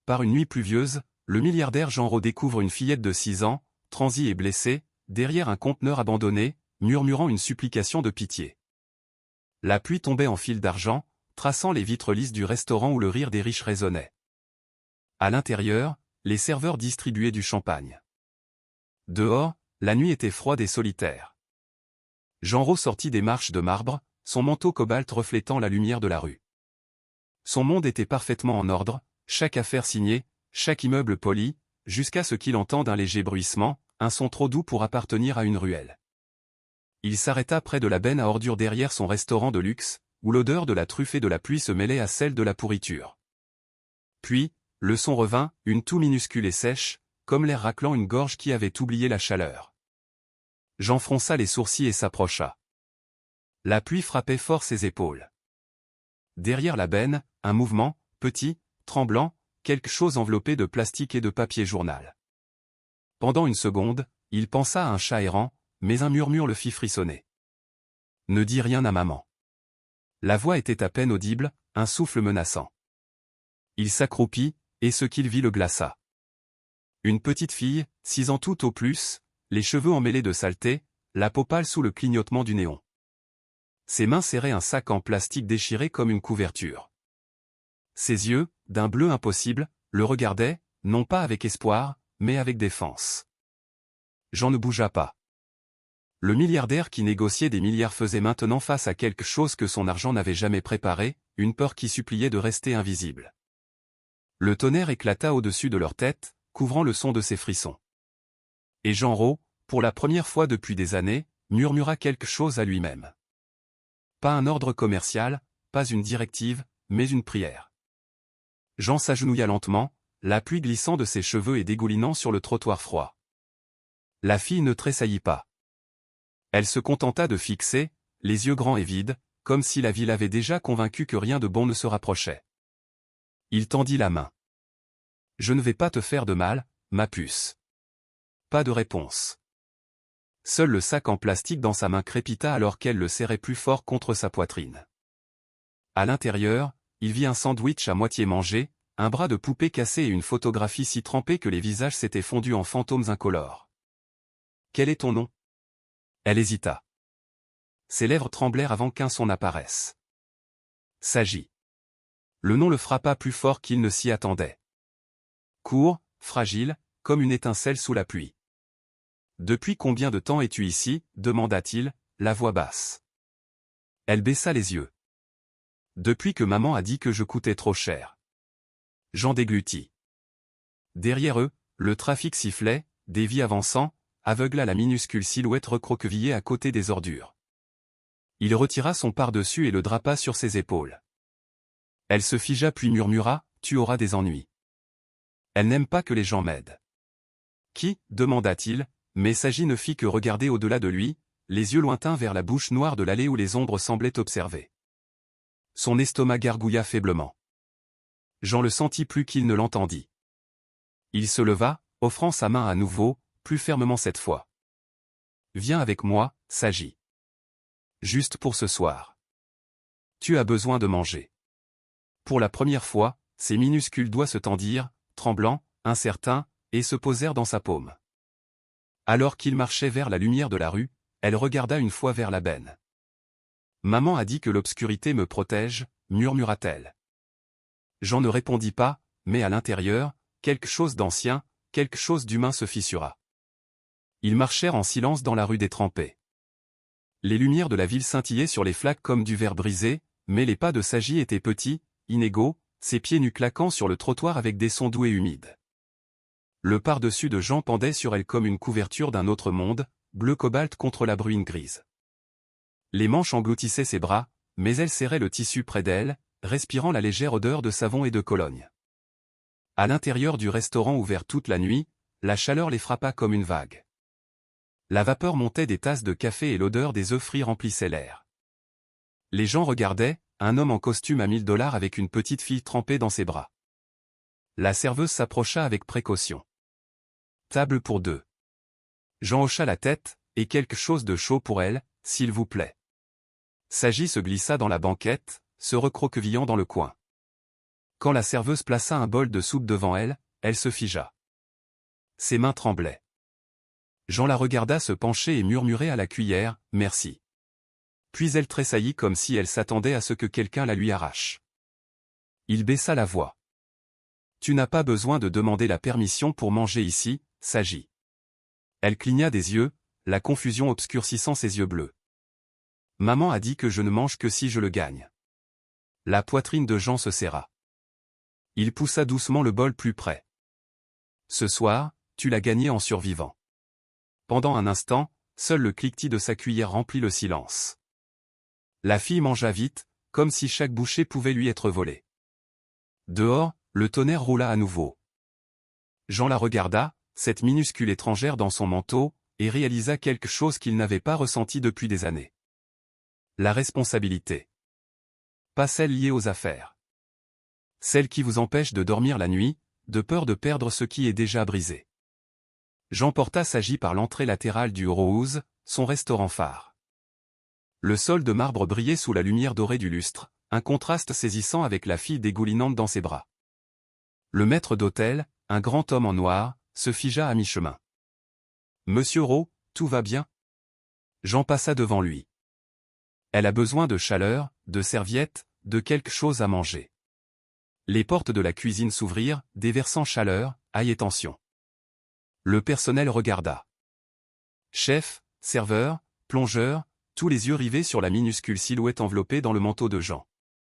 par une nuit pluvieuse, le milliardaire Jean découvre une fillette de 6 ans, transie et blessée, derrière un conteneur abandonné, murmurant une supplication de pitié. La pluie tombait en fil d'argent, traçant les vitres lisses du restaurant où le rire des riches résonnait. À l'intérieur, les serveurs distribuaient du champagne. Dehors, la nuit était froide et solitaire. Jean sortit des marches de marbre, son manteau cobalt reflétant la lumière de la rue. Son monde était parfaitement en ordre, chaque affaire signée, chaque immeuble poli, jusqu'à ce qu'il entende un léger bruissement, un son trop doux pour appartenir à une ruelle. Il s'arrêta près de la benne à ordures derrière son restaurant de luxe, où l'odeur de la truffe et de la pluie se mêlait à celle de la pourriture. Puis, le son revint, une toux minuscule et sèche, comme l'air raclant une gorge qui avait oublié la chaleur. Jean fronça les sourcils et s'approcha. La pluie frappait fort ses épaules. Derrière la benne, un mouvement, petit, tremblant, quelque chose enveloppé de plastique et de papier journal. Pendant une seconde, il pensa à un chat errant, mais un murmure le fit frissonner. « Ne dis rien à maman. » La voix était à peine audible, un souffle menaçant. Il s'accroupit, et ce qu'il vit le glaça. Une petite fille, 6 ans tout au plus, les cheveux emmêlés de saleté, la peau pâle sous le clignotement du néon. Ses mains serraient un sac en plastique déchiré comme une couverture. Ses yeux, d'un bleu impossible, le regardaient, non pas avec espoir, mais avec défense. Jean ne bougea pas. Le milliardaire qui négociait des milliards faisait maintenant face à quelque chose que son argent n'avait jamais préparé, une peur qui suppliait de rester invisible. Le tonnerre éclata au-dessus de leur tête, couvrant le son de ses frissons. Et Jean, pour la première fois depuis des années, murmura quelque chose à lui-même. Pas un ordre commercial, pas une directive, mais une prière. Jean s'agenouilla lentement, la pluie glissant de ses cheveux et dégoulinant sur le trottoir froid. La fille ne tressaillit pas. Elle se contenta de fixer, les yeux grands et vides, comme si la vie l'avait déjà convaincu que rien de bon ne se rapprochait. Il tendit la main. « Je ne vais pas te faire de mal, ma puce. » Pas de réponse. Seul le sac en plastique dans sa main crépita alors qu'elle le serrait plus fort contre sa poitrine. À l'intérieur, il vit un sandwich à moitié mangé, un bras de poupée cassé et une photographie si trempée que les visages s'étaient fondus en fantômes incolores. « Quel est ton nom ?» Elle hésita. Ses lèvres tremblèrent avant qu'un son n'apparaisse. « S'agit. » Le nom le frappa plus fort qu'il ne s'y attendait. Court, fragile, comme une étincelle sous la pluie. « Depuis combien de temps es-tu ici ?» demanda-t-il, la voix basse. Elle baissa les yeux. « Depuis que maman a dit que je coûtais trop cher. » Jean déglutit. Derrière eux, le trafic sifflait, des vies avançant, aveugla la minuscule silhouette recroquevillée à côté des ordures. Il retira son pardessus et le drapa sur ses épaules. Elle se figea puis murmura, « Tu auras des ennuis. » Elle n'aime pas que les gens m'aident. « Qui ?» demanda-t-il, mais S'agit ne fit que regarder au-delà de lui, les yeux lointains vers la bouche noire de l'allée où les ombres semblaient observer. Son estomac gargouilla faiblement. Jean le sentit plus qu'il ne l'entendit. Il se leva, offrant sa main à nouveau, plus fermement cette fois. « Viens avec moi, S'agit. Juste pour ce soir. Tu as besoin de manger. » Pour la première fois, ses minuscules doigts se tendirent, tremblants, incertains, et se posèrent dans sa paume. Alors qu'il marchait vers la lumière de la rue, elle regarda une fois vers la benne. « Maman a dit que l'obscurité me protège, » murmura-t-elle. Jean ne répondit pas, mais à l'intérieur, quelque chose d'ancien, quelque chose d'humain se fissura. Ils marchèrent en silence dans la rue détrempée. Les lumières de la ville scintillaient sur les flaques comme du verre brisé, mais les pas de S'agit étaient petits, inégaux, ses pieds nus claquant sur le trottoir avec des sons doux et humides. Le pardessus de Jean pendait sur elle comme une couverture d'un autre monde, bleu cobalt contre la bruine grise. Les manches engloutissaient ses bras, mais elle serrait le tissu près d'elle, respirant la légère odeur de savon et de cologne. À l'intérieur du restaurant ouvert toute la nuit, la chaleur les frappa comme une vague. La vapeur montait des tasses de café et l'odeur des œufs frits remplissait l'air. Les gens regardaient, un homme en costume à $1000 avec une petite fille trempée dans ses bras. La serveuse s'approcha avec précaution. « Table pour 2. » Jean hocha la tête, « Et quelque chose de chaud pour elle, s'il vous plaît. » S'agit se glissa dans la banquette, se recroquevillant dans le coin. Quand la serveuse plaça un bol de soupe devant elle, elle se figea. Ses mains tremblaient. Jean la regarda se pencher et murmurer à la cuillère, « Merci ». Puis elle tressaillit comme si elle s'attendait à ce que quelqu'un la lui arrache. Il baissa la voix. « Tu n'as pas besoin de demander la permission pour manger ici, Saji. » Elle cligna des yeux, la confusion obscurcissant ses yeux bleus. « Maman a dit que je ne mange que si je le gagne. » La poitrine de Jean se serra. Il poussa doucement le bol plus près. « Ce soir, tu l'as gagné en survivant. » Pendant un instant, seul le cliquetis de sa cuillère remplit le silence. La fille mangea vite, comme si chaque bouchée pouvait lui être volée. Dehors, le tonnerre roula à nouveau. Jean la regarda, cette minuscule étrangère dans son manteau, et réalisa quelque chose qu'il n'avait pas ressenti depuis des années. La responsabilité. Pas celle liée aux affaires. Celle qui vous empêche de dormir la nuit, de peur de perdre ce qui est déjà brisé. Jean porta Saji par l'entrée latérale du Rose, son restaurant phare. Le sol de marbre brillait sous la lumière dorée du lustre, un contraste saisissant avec la fille dégoulinante dans ses bras. Le maître d'hôtel, un grand homme en noir, se figea à mi-chemin. « Monsieur Rowe, tout va bien ?» Jean passa devant lui. « Elle a besoin de chaleur, de serviettes, de quelque chose à manger. » Les portes de la cuisine s'ouvrirent, déversant chaleur, ail et tension. Le personnel regarda. Chef, serveur, plongeur, tous les yeux rivés sur la minuscule silhouette enveloppée dans le manteau de Jean.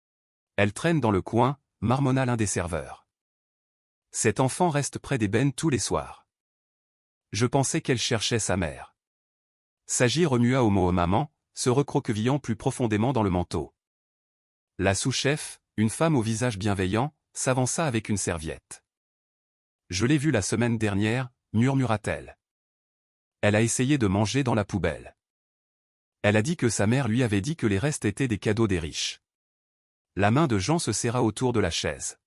« Elle traîne dans le coin », marmonna l'un des serveurs. « Cet enfant reste près d'ébène tous les soirs. Je pensais qu'elle cherchait sa mère. » Saji remua au mot maman, se recroquevillant plus profondément dans le manteau. La sous-chef, une femme au visage bienveillant, s'avança avec une serviette. « Je l'ai vue la semaine dernière », murmura-t-elle. Elle a essayé de manger dans la poubelle. Elle a dit que sa mère lui avait dit que les restes étaient des cadeaux des riches. La main de Jean se serra autour de la chaise.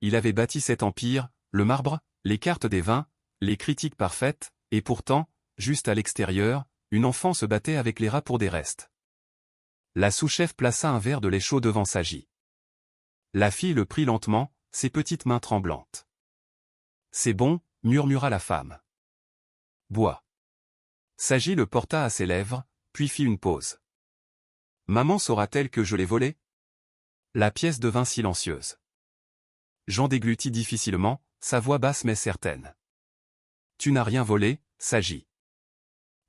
Il avait bâti cet empire, le marbre, les cartes des vins, les critiques parfaites, et pourtant, juste à l'extérieur, une enfant se battait avec les rats pour des restes. La sous-chef plaça un verre de lait chaud devant Saji. La fille le prit lentement, ses petites mains tremblantes. « C'est bon », murmura la femme. « Bois. » Saji le porta à ses lèvres, puis fit une pause. « Maman saura-t-elle que je l'ai volé ?» La pièce devint silencieuse. Jean déglutit difficilement, sa voix basse mais certaine. « Tu n'as rien volé, Saji.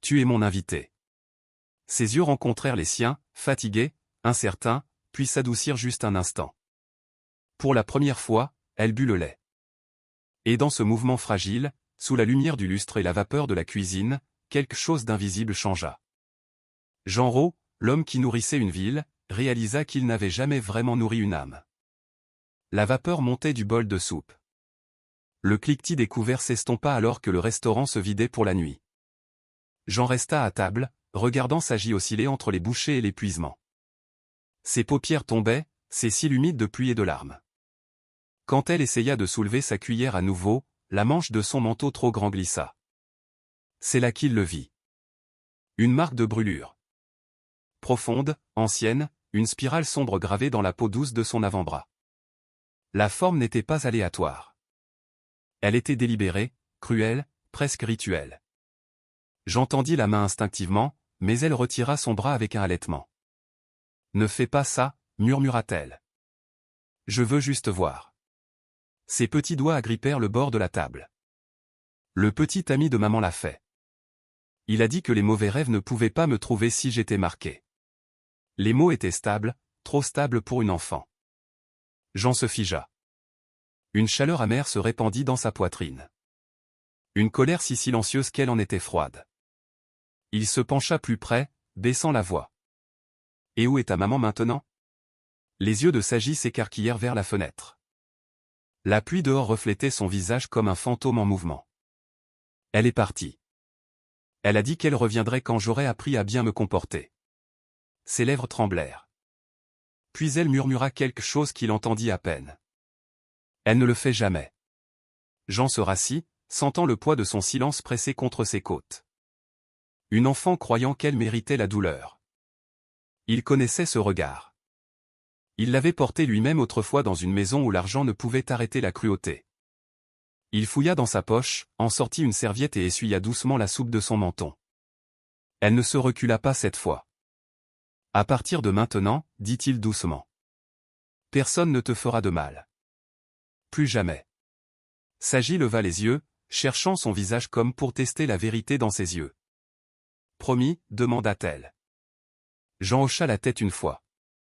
Tu es mon invité. » Ses yeux rencontrèrent les siens, fatigués, incertains, puis s'adoucirent juste un instant. Pour la première fois, elle but le lait. Et dans ce mouvement fragile, sous la lumière du lustre et la vapeur de la cuisine, quelque chose d'invisible changea. Jean Rowe, l'homme qui nourrissait une ville, réalisa qu'il n'avait jamais vraiment nourri une âme. La vapeur montait du bol de soupe. Le cliquetis des couverts s'estompa alors que le restaurant se vidait pour la nuit. Jean resta à table, regardant Saji osciller entre les bouchées et l'épuisement. Ses paupières tombaient, ses cils humides de pluie et de larmes. Quand elle essaya de soulever sa cuillère à nouveau, la manche de son manteau trop grand glissa. C'est là qu'il le vit. Une marque de brûlure. Profonde, ancienne, une spirale sombre gravée dans la peau douce de son avant-bras. La forme n'était pas aléatoire. Elle était délibérée, cruelle, presque rituelle. J'entendis la main instinctivement, mais elle retira son bras avec un halètement. « Ne fais pas ça », murmura-t-elle. « Je veux juste voir. » Ses petits doigts agrippèrent le bord de la table. Le petit ami de maman l'a fait. Il a dit que les mauvais rêves ne pouvaient pas me trouver si j'étais marqué. Les mots étaient stables, trop stables pour une enfant. Jean se figea. Une chaleur amère se répandit dans sa poitrine. Une colère si silencieuse qu'elle en était froide. Il se pencha plus près, baissant la voix. « Et où est ta maman maintenant ?» Les yeux de Saji s'écarquillèrent vers la fenêtre. La pluie dehors reflétait son visage comme un fantôme en mouvement. « Elle est partie. Elle a dit qu'elle reviendrait quand j'aurais appris à bien me comporter. » Ses lèvres tremblèrent. Puis elle murmura quelque chose qu'il entendit à peine. « Elle ne le fait jamais. » Jean se rassit, sentant le poids de son silence pressé contre ses côtes. Une enfant croyant qu'elle méritait la douleur. Il connaissait ce regard. Il l'avait porté lui-même autrefois dans une maison où l'argent ne pouvait arrêter la cruauté. Il fouilla dans sa poche, en sortit une serviette et essuya doucement la soupe de son menton. Elle ne se recula pas cette fois. « À partir de maintenant, dit-il doucement. Personne ne te fera de mal. Plus jamais. » Sagi leva les yeux, cherchant son visage comme pour tester la vérité dans ses yeux. « Promis, demanda-t-elle. Jean hocha la tête une fois.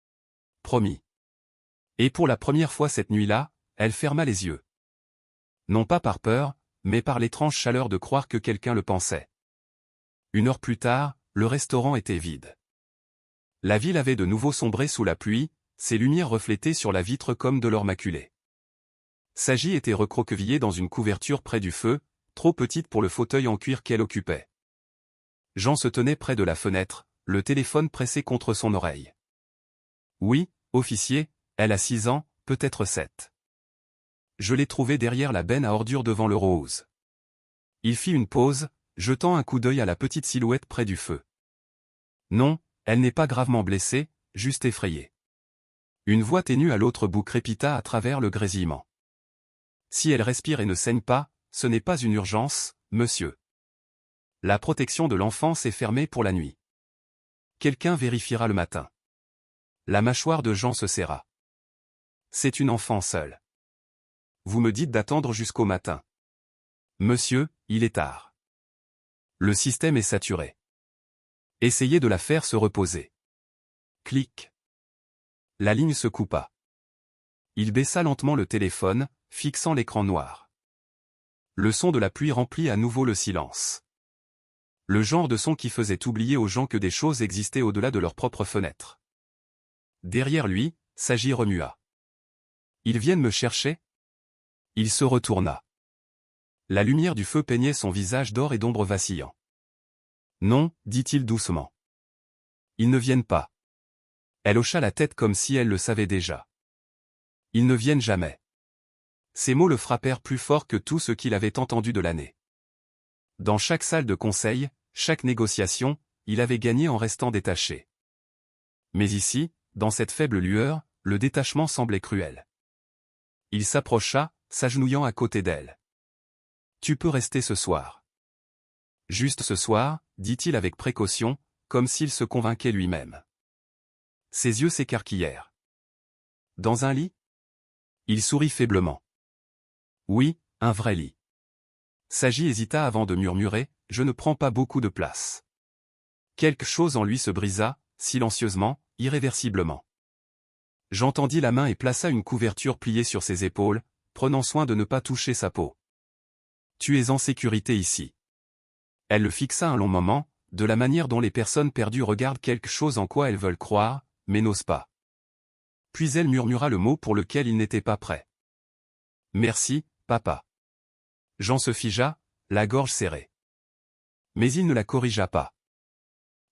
« Promis. » Et pour la première fois cette nuit-là, elle ferma les yeux. Non pas par peur, mais par l'étrange chaleur de croire que quelqu'un le pensait. 1 heure plus tard, le restaurant était vide. La ville avait de nouveau sombré sous la pluie, ses lumières reflétaient sur la vitre comme de l'or maculé. Sagi était recroquevillée dans une couverture près du feu, trop petite pour le fauteuil en cuir qu'elle occupait. Jean se tenait près de la fenêtre, le téléphone pressé contre son oreille. Oui, officier, elle a 6 ans, peut-être 7. Je l'ai trouvée derrière la benne à ordures devant le Rose. Il fit une pause, jetant un coup d'œil à la petite silhouette près du feu. Non, elle n'est pas gravement blessée, juste effrayée. Une voix ténue à l'autre bout crépita à travers le grésillement. Si elle respire et ne saigne pas, ce n'est pas une urgence, monsieur. La protection de l'enfance est fermée pour la nuit. Quelqu'un vérifiera le matin. La mâchoire de Jean se serra. C'est une enfant seule. Vous me dites d'attendre jusqu'au matin. Monsieur, il est tard. Le système est saturé. Essayez de la faire se reposer. Clic. La ligne se coupa. Il baissa lentement le téléphone, fixant l'écran noir. Le son de la pluie remplit à nouveau le silence. Le genre de son qui faisait oublier aux gens que des choses existaient au-delà de leurs propres fenêtres. Derrière lui, Sagi remua. Ils viennent me chercher ? Il se retourna. La lumière du feu peignait son visage d'or et d'ombre vacillant. Non, dit-il doucement. Ils ne viennent pas. Elle hocha la tête comme si elle le savait déjà. Ils ne viennent jamais. Ces mots le frappèrent plus fort que tout ce qu'il avait entendu de l'année. Dans chaque salle de conseil, chaque négociation, il avait gagné en restant détaché. Mais ici, dans cette faible lueur, le détachement semblait cruel. Il s'approcha, s'agenouillant à côté d'elle. « Tu peux rester ce soir. » Juste ce soir, dit-il avec précaution, comme s'il se convainquait lui-même. Ses yeux s'écarquillèrent. Dans un lit ? Il sourit faiblement. Oui, un vrai lit. Sagi hésita avant de murmurer, « Je ne prends pas beaucoup de place. » Quelque chose en lui se brisa, silencieusement, irréversiblement. J'entendis la main et plaça une couverture pliée sur ses épaules, prenant soin de ne pas toucher sa peau. « Tu es en sécurité ici. » Elle le fixa un long moment, de la manière dont les personnes perdues regardent quelque chose en quoi elles veulent croire, mais n'osent pas. Puis elle murmura le mot pour lequel il n'était pas prêt. « Merci, papa. » Jean se figea, la gorge serrée. Mais il ne la corrigea pas.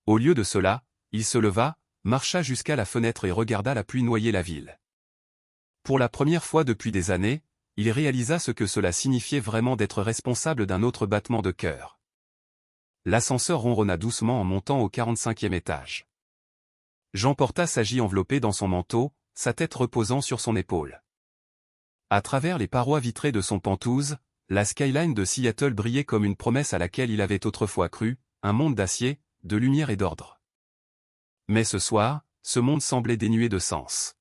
Au lieu de cela, il se leva, marcha jusqu'à la fenêtre et regarda la pluie noyer la ville. Pour la première fois depuis des années, il réalisa ce que cela signifiait vraiment d'être responsable d'un autre battement de cœur. L'ascenseur ronronna doucement en montant au 45e étage. Jean porta Sagi enveloppé dans son manteau, sa tête reposant sur son épaule. À travers les parois vitrées de son pentouse, la skyline de Seattle brillait comme une promesse à laquelle il avait autrefois cru, un monde d'acier, de lumière et d'ordre. Mais ce soir, ce monde semblait dénué de sens.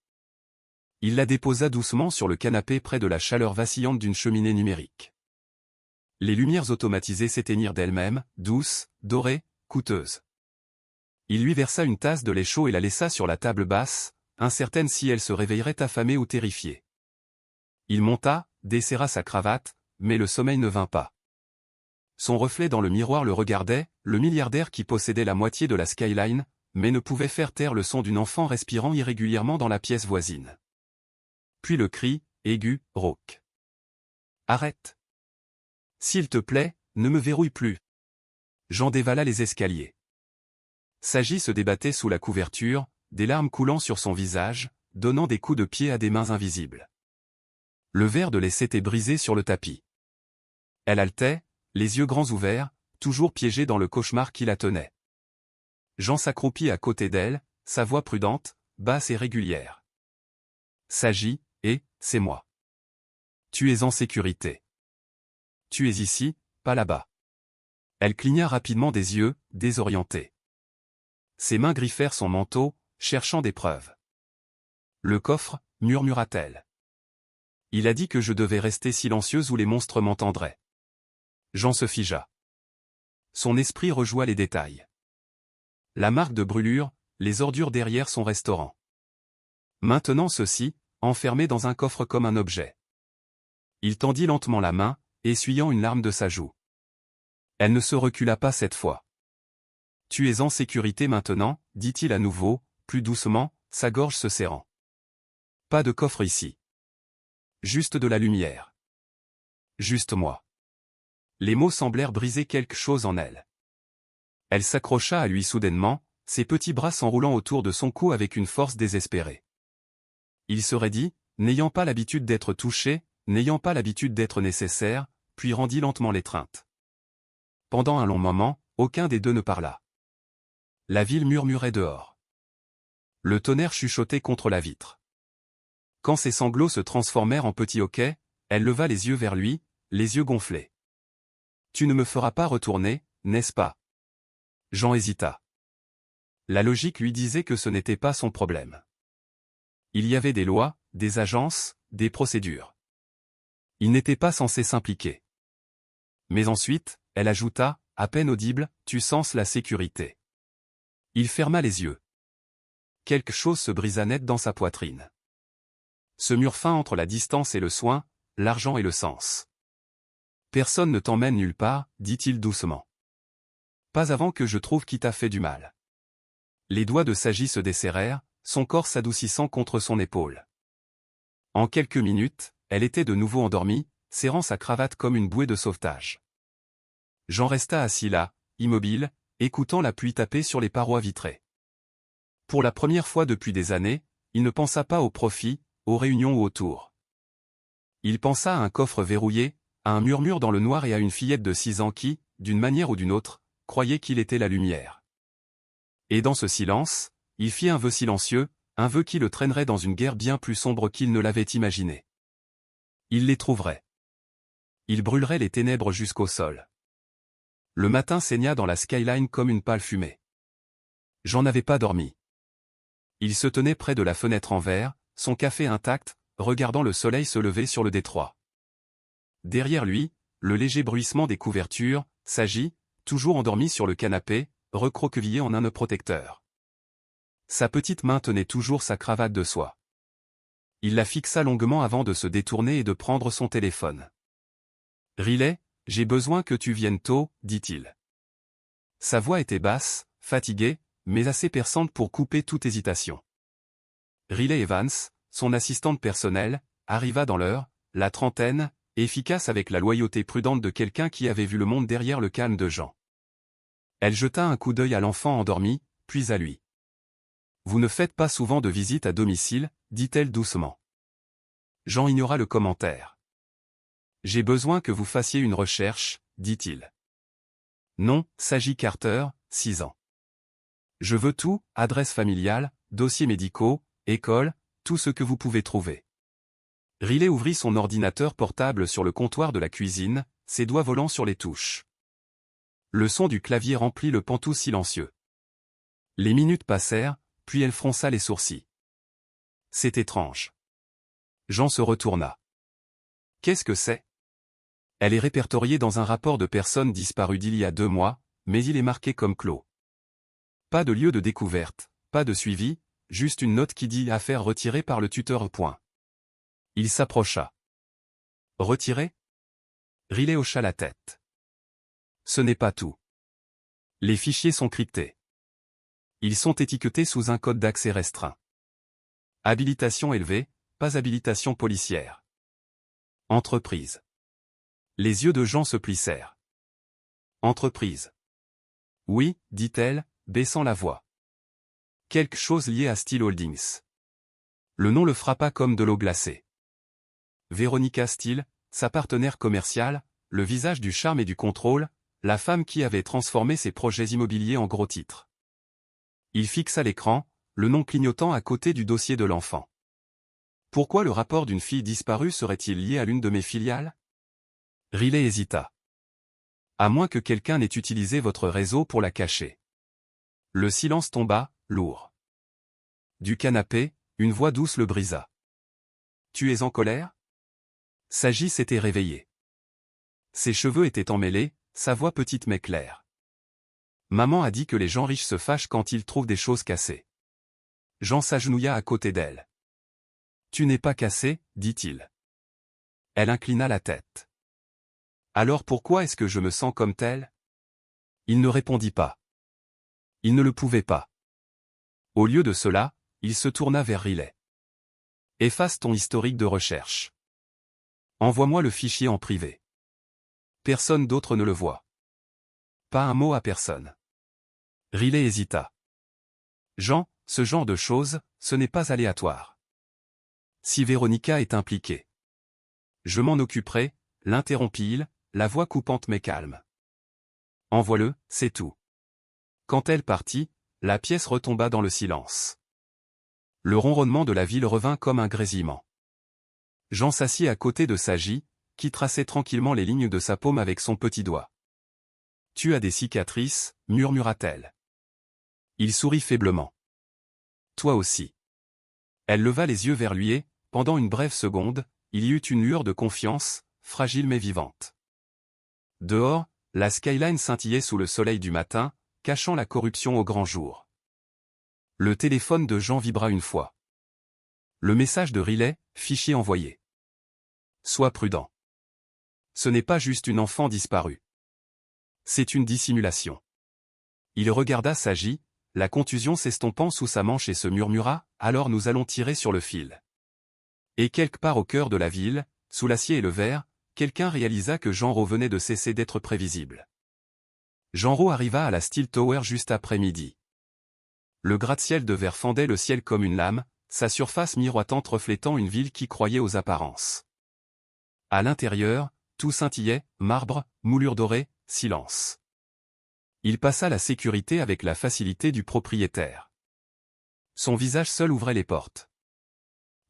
Il la déposa doucement sur le canapé près de la chaleur vacillante d'une cheminée numérique. Les lumières automatisées s'éteignirent d'elles-mêmes, douces, dorées, coûteuses. Il lui versa une tasse de lait chaud et la laissa sur la table basse, incertaine si elle se réveillerait affamée ou terrifiée. Il monta, desserra sa cravate, mais le sommeil ne vint pas. Son reflet dans le miroir le regardait, le milliardaire qui possédait la moitié de la skyline, mais ne pouvait faire taire le son d'une enfant respirant irrégulièrement dans la pièce voisine. Puis le cri, aigu, rauque. « Arrête. S'il te plaît, ne me verrouille plus. » Jean dévala les escaliers. Sagi se débattait sous la couverture, des larmes coulant sur son visage, donnant des coups de pied à des mains invisibles. Le verre de lait s'était brisé sur le tapis. Elle haletait, les yeux grands ouverts, toujours piégée dans le cauchemar qui la tenait. Jean s'accroupit à côté d'elle, sa voix prudente, basse et régulière. s'agit, et, c'est moi. Tu es en sécurité. Tu es ici, pas là-bas. Elle cligna rapidement des yeux, désorientée. Ses mains griffèrent son manteau, cherchant des preuves. Le coffre, murmura-t-elle. Il a dit que je devais rester silencieuse ou les monstres m'entendraient. Jean se figea. Son esprit rejoua les détails. La marque de brûlure, les ordures derrière son restaurant. Maintenant ceci, enfermé dans un coffre comme un objet. Il tendit lentement la main, essuyant une larme de sa joue. Elle ne se recula pas cette fois. Tu es en sécurité maintenant, dit-il à nouveau, plus doucement, sa gorge se serrant. Pas de coffre ici. Juste de la lumière. Juste moi. Les mots semblèrent briser quelque chose en elle. Elle s'accrocha à lui soudainement, ses petits bras s'enroulant autour de son cou avec une force désespérée. Il se raidit, n'ayant pas l'habitude d'être touché, n'ayant pas l'habitude d'être nécessaire, puis rendit lentement l'étreinte. Pendant un long moment, aucun des deux ne parla. La ville murmurait dehors. Le tonnerre chuchotait contre la vitre. Quand ses sanglots se transformèrent en petits hoquets, elle leva les yeux vers lui, les yeux gonflés. Tu ne me feras pas retourner, n'est-ce pas? Jean hésita. La logique lui disait que ce n'était pas son problème. Il y avait des lois, des agences, des procédures. Il n'était pas censé s'impliquer. Mais ensuite, elle ajouta, à peine audible, tu sens la sécurité. Il ferma les yeux. Quelque chose se brisa net dans sa poitrine. Ce mur fin entre la distance et le soin, l'argent et le sens. Personne ne t'emmène nulle part, dit-il doucement. Pas avant que je trouve qui t'a fait du mal. Les doigts de Sagi se desserrèrent, son corps s'adoucissant contre son épaule. En quelques minutes, elle était de nouveau endormie, serrant sa cravate comme une bouée de sauvetage. Jean resta assis là, immobile, écoutant la pluie taper sur les parois vitrées. Pour la première fois depuis des années, il ne pensa pas au profit, aux réunions ou aux tours. Il pensa à un coffre verrouillé, à un murmure dans le noir et à une fillette de 6 ans qui, d'une manière ou d'une autre, croyait qu'il était la lumière. Et dans ce silence, il fit un vœu silencieux, un vœu qui le traînerait dans une guerre bien plus sombre qu'il ne l'avait imaginé. Il les trouverait. Il brûlerait les ténèbres jusqu'au sol. Le matin saigna dans la skyline comme une pâle fumée. Jean n'avait pas dormi. Il se tenait près de la fenêtre en verre, son café intact, regardant le soleil se lever sur le détroit. Derrière lui, le léger bruissement des couvertures, Sagi, toujours endormi sur le canapé, recroquevillé en un nœud protecteur. Sa petite main tenait toujours sa cravate de soie. Il la fixa longuement avant de se détourner et de prendre son téléphone. « Riley, j'ai besoin que tu viennes tôt, dit-il. » Sa voix était basse, fatiguée, mais assez perçante pour couper toute hésitation. Riley Evans, son assistante personnelle, arriva dans l'heure, la trentaine, efficace avec la loyauté prudente de quelqu'un qui avait vu le monde derrière le calme de Jean. Elle jeta un coup d'œil à l'enfant endormi, puis à lui. « Vous ne faites pas souvent de visite à domicile, dit-elle doucement. Jean ignora le commentaire. « J'ai besoin que vous fassiez une recherche, dit-il. Non, Sagi Carter, 6 ans. Je veux tout, adresse familiale, dossiers médicaux, école, tout ce que vous pouvez trouver. » Riley ouvrit son ordinateur portable sur le comptoir de la cuisine, ses doigts volant sur les touches. Le son du clavier remplit le pantouf silencieux. Les minutes passèrent, puis elle fronça les sourcils. C'est étrange. Jean se retourna. Qu'est-ce que c'est? Elle est répertoriée dans un rapport de personnes disparues d'il y a 2 mois, mais il est marqué comme clos. Pas de lieu de découverte, pas de suivi, juste une note qui dit affaire retirée par le tuteur. Il s'approcha. Retiré? Riley hocha la tête. Ce n'est pas tout. Les fichiers sont cryptés. Ils sont étiquetés sous un code d'accès restreint. Habilitation élevée, pas habilitation policière. Entreprise. Les yeux de Jean se plissèrent. Entreprise. Oui, dit-elle, baissant la voix. Quelque chose lié à Steel Holdings. Le nom le frappa comme de l'eau glacée. Veronica Steel, sa partenaire commerciale, le visage du charme et du contrôle, la femme qui avait transformé ses projets immobiliers en gros titres. Il fixa l'écran, le nom clignotant à côté du dossier de l'enfant. Pourquoi le rapport d'une fille disparue serait-il lié à l'une de mes filiales? Riley hésita. À moins que quelqu'un n'ait utilisé votre réseau pour la cacher. Le silence tomba, lourd. Du canapé, une voix douce le brisa. Tu es en colère? Sagi s'était réveillé. Ses cheveux étaient emmêlés, sa voix petite mais claire. Maman a dit que les gens riches se fâchent quand ils trouvent des choses cassées. Jean s'agenouilla à côté d'elle. Tu n'es pas cassé, dit-il. Elle inclina la tête. Alors pourquoi est-ce que je me sens comme tel? Il ne répondit pas. Il ne le pouvait pas. Au lieu de cela, il se tourna vers Riley. Efface ton historique de recherche. Envoie-moi le fichier en privé. Personne d'autre ne le voit. Pas un mot à personne. Riley hésita. Jean, ce genre de choses, ce n'est pas aléatoire. Si Véronica est impliquée. Je m'en occuperai, l'interrompit-il, la voix coupante mais calme. Envoie-le, c'est tout. Quand elle partit, la pièce retomba dans le silence. Le ronronnement de la ville revint comme un grésillement. Jean s'assit à côté de Sagi, qui traçait tranquillement les lignes de sa paume avec son petit doigt. Tu as des cicatrices, murmura-t-elle. Il sourit faiblement. Toi aussi. Elle leva les yeux vers lui et, pendant une brève seconde, il y eut une lueur de confiance, fragile mais vivante. Dehors, la skyline scintillait sous le soleil du matin, cachant la corruption au grand jour. Le téléphone de Jean vibra une fois. Le message de Riley, fichier envoyé. Sois prudent. Ce n'est pas juste une enfant disparue. C'est une dissimulation. Il regarda Sagi, la contusion s'estompant sous sa manche et se murmura, alors nous allons tirer sur le fil. Et quelque part au cœur de la ville, sous l'acier et le verre, quelqu'un réalisa que Jean-Ro venait de cesser d'être prévisible. Jean-Ro arriva à la Steel Tower juste après midi. Le gratte-ciel de verre fendait le ciel comme une lame, sa surface miroitante reflétant une ville qui croyait aux apparences. À l'intérieur, tout scintillait, marbre, moulure dorée, silence. Il passa la sécurité avec la facilité du propriétaire. Son visage seul ouvrait les portes.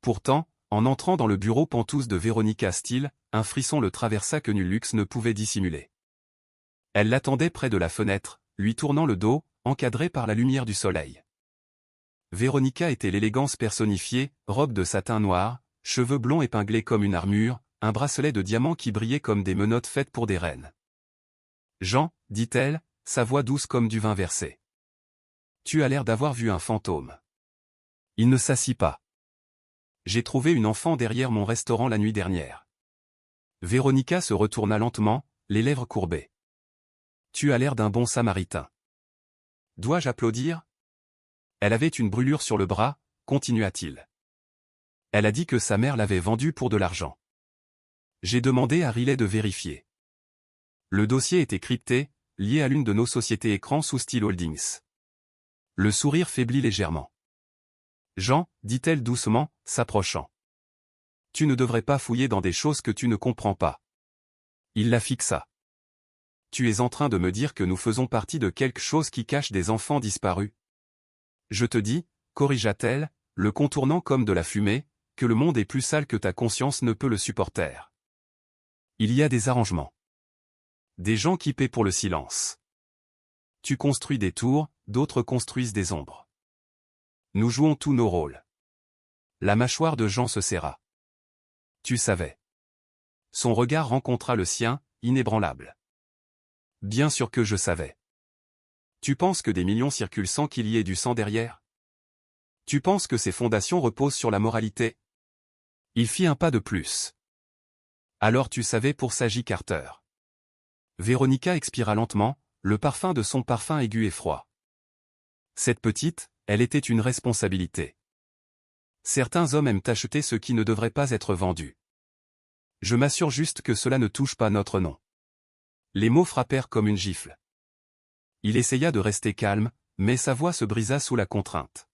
Pourtant, en entrant dans le bureau pantouse de Véronica Steele, un frisson le traversa que nul luxe ne pouvait dissimuler. Elle l'attendait près de la fenêtre, lui tournant le dos, encadrée par la lumière du soleil. Véronica était l'élégance personnifiée, robe de satin noir, cheveux blonds épinglés comme une armure, un bracelet de diamants qui brillait comme des menottes faites pour des reines. Jean, dit-elle, sa voix douce comme du vin versé. Tu as l'air d'avoir vu un fantôme. Il ne s'assit pas. J'ai trouvé une enfant derrière mon restaurant la nuit dernière. Véronica se retourna lentement, les lèvres courbées. Tu as l'air d'un bon samaritain. Dois-je applaudir? Elle avait une brûlure sur le bras, continua-t-il. Elle a dit que sa mère l'avait vendue pour de l'argent. J'ai demandé à Riley de vérifier. Le dossier était crypté, lié à l'une de nos sociétés écrans sous Steel Holdings. Le sourire faiblit légèrement. Jean, dit-elle doucement, s'approchant. Tu ne devrais pas fouiller dans des choses que tu ne comprends pas. Il la fixa. Tu es en train de me dire que nous faisons partie de quelque chose qui cache des enfants disparus. Je te dis, corrigea-t-elle, le contournant comme de la fumée, que le monde est plus sale que ta conscience ne peut le supporter. Il y a des arrangements. Des gens qui paient pour le silence. Tu construis des tours, d'autres construisent des ombres. Nous jouons tous nos rôles. La mâchoire de Jean se serra. Tu savais. Son regard rencontra le sien, inébranlable. Bien sûr que je savais. Tu penses que des millions circulent sans qu'il y ait du sang derrière? Tu penses que ces fondations reposent sur la moralité? Il fit un pas de plus. Alors tu savais pour Sagi Carter. Véronica expira lentement, le parfum de son parfum aigu et froid. Cette petite, elle était une responsabilité. Certains hommes aiment acheter ce qui ne devrait pas être vendu. Je m'assure juste que cela ne touche pas notre nom. Les mots frappèrent comme une gifle. Il essaya de rester calme, mais sa voix se brisa sous la contrainte.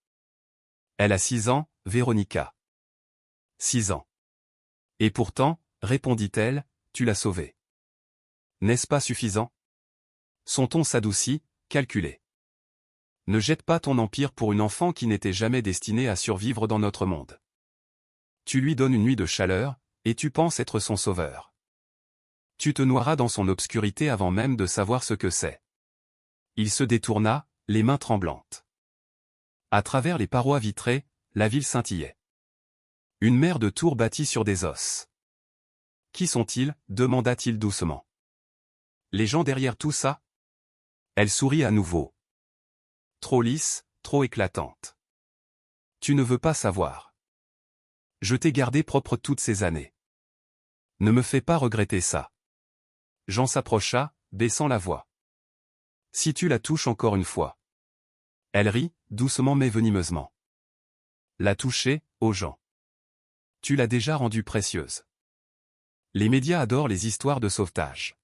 Elle a 6 ans, Véronica. 6 ans. Et pourtant, répondit-elle, tu l'as sauvée. N'est-ce pas suffisant? Son ton s'adoucit, calculé. Ne jette pas ton empire pour une enfant qui n'était jamais destinée à survivre dans notre monde. tu lui donnes une nuit de chaleur, et tu penses être son sauveur. Tu te noieras dans son obscurité avant même de savoir ce que c'est. Il se détourna, les mains tremblantes. À travers les parois vitrées, la ville scintillait. Une mer de tours bâtie sur des os. Qui sont-ils? Demanda-t-il doucement. Les gens derrière tout ça? Elle sourit à nouveau. Trop lisse, trop éclatante. Tu ne veux pas savoir. Je t'ai gardé propre toutes ces années. Ne me fais pas regretter ça. Jean s'approcha, baissant la voix. Si tu la touches encore une fois. Elle rit, doucement mais venimeusement. La toucher, ô Jean. Tu l'as déjà rendue précieuse. Les médias adorent les histoires de sauvetage.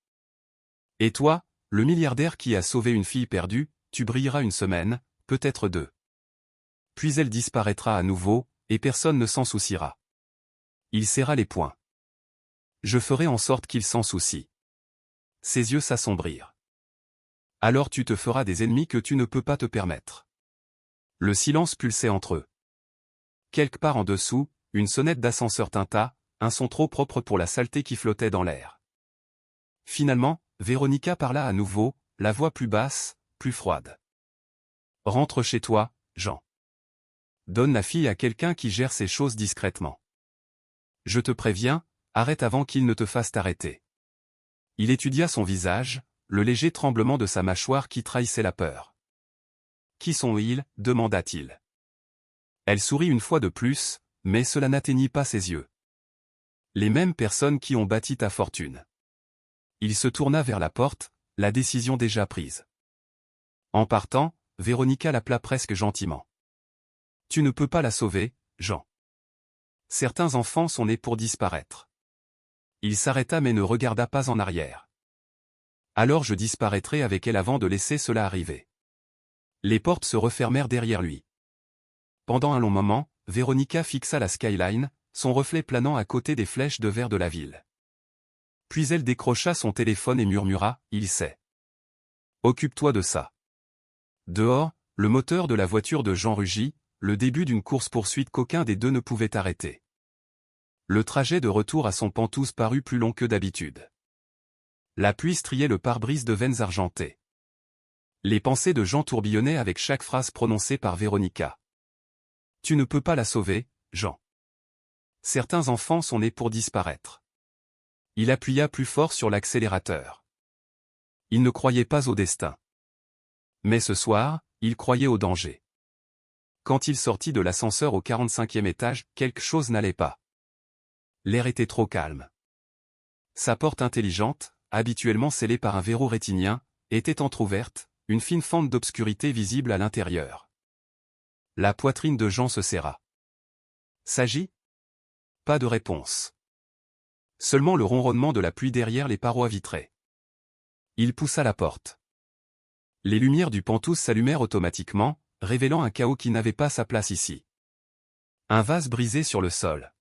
Et toi, le milliardaire qui a sauvé une fille perdue, tu brilleras une semaine, peut-être deux. Puis elle disparaîtra à nouveau, et personne ne s'en souciera. Il serra les poings. Je ferai en sorte qu'il s'en soucie. Ses yeux s'assombrirent. Alors tu te feras des ennemis que tu ne peux pas te permettre. Le silence pulsait entre eux. Quelque part en dessous, une sonnette d'ascenseur tinta, un son trop propre pour la saleté qui flottait dans l'air. Finalement, Véronica parla à nouveau, la voix plus basse, plus froide. Rentre chez toi, Jean. Donne la fille à quelqu'un qui gère ces choses discrètement. Je te préviens, arrête avant qu'il ne te fasse t'arrêter. Il étudia son visage, le léger tremblement de sa mâchoire qui trahissait la peur. Qui sont-ils? Demanda-t-il. Elle sourit une fois de plus, mais cela n'atteignit pas ses yeux. Les mêmes personnes qui ont bâti ta fortune. Il se tourna vers la porte, la décision déjà prise. En partant, Véronica l'appela presque gentiment. Tu ne peux pas la sauver, Jean. Certains enfants sont nés pour disparaître. Il s'arrêta mais ne regarda pas en arrière. Alors je disparaîtrai avec elle avant de laisser cela arriver. Les portes se refermèrent derrière lui. Pendant un long moment, Véronica fixa la skyline, son reflet planant à côté des flèches de verre de la ville. Puis elle décrocha son téléphone et murmura, « Il sait. Occupe-toi de ça. » Dehors, le moteur de la voiture de Jean rugit, le début d'une course-poursuite qu'aucun des deux ne pouvait arrêter. Le trajet de retour à son Pentouse parut plus long que d'habitude. La pluie striait le pare-brise de veines argentées. Les pensées de Jean tourbillonnaient avec chaque phrase prononcée par Véronica. Tu ne peux pas la sauver, Jean. Certains enfants sont nés pour disparaître. Il appuya plus fort sur l'accélérateur. Il ne croyait pas au destin. Mais ce soir, il croyait au danger. Quand il sortit de l'ascenseur au 45e étage, quelque chose n'allait pas. L'air était trop calme. Sa porte intelligente, habituellement scellée par un verrou rétinien, était entr'ouverte, une fine fente d'obscurité visible à l'intérieur. La poitrine de Jean se serra. S'agit? Pas de réponse. Seulement le ronronnement de la pluie derrière les parois vitrées. Il poussa la porte. Les lumières du Pentouse s'allumèrent automatiquement, révélant un chaos qui n'avait pas sa place ici. Un vase brisé sur le sol.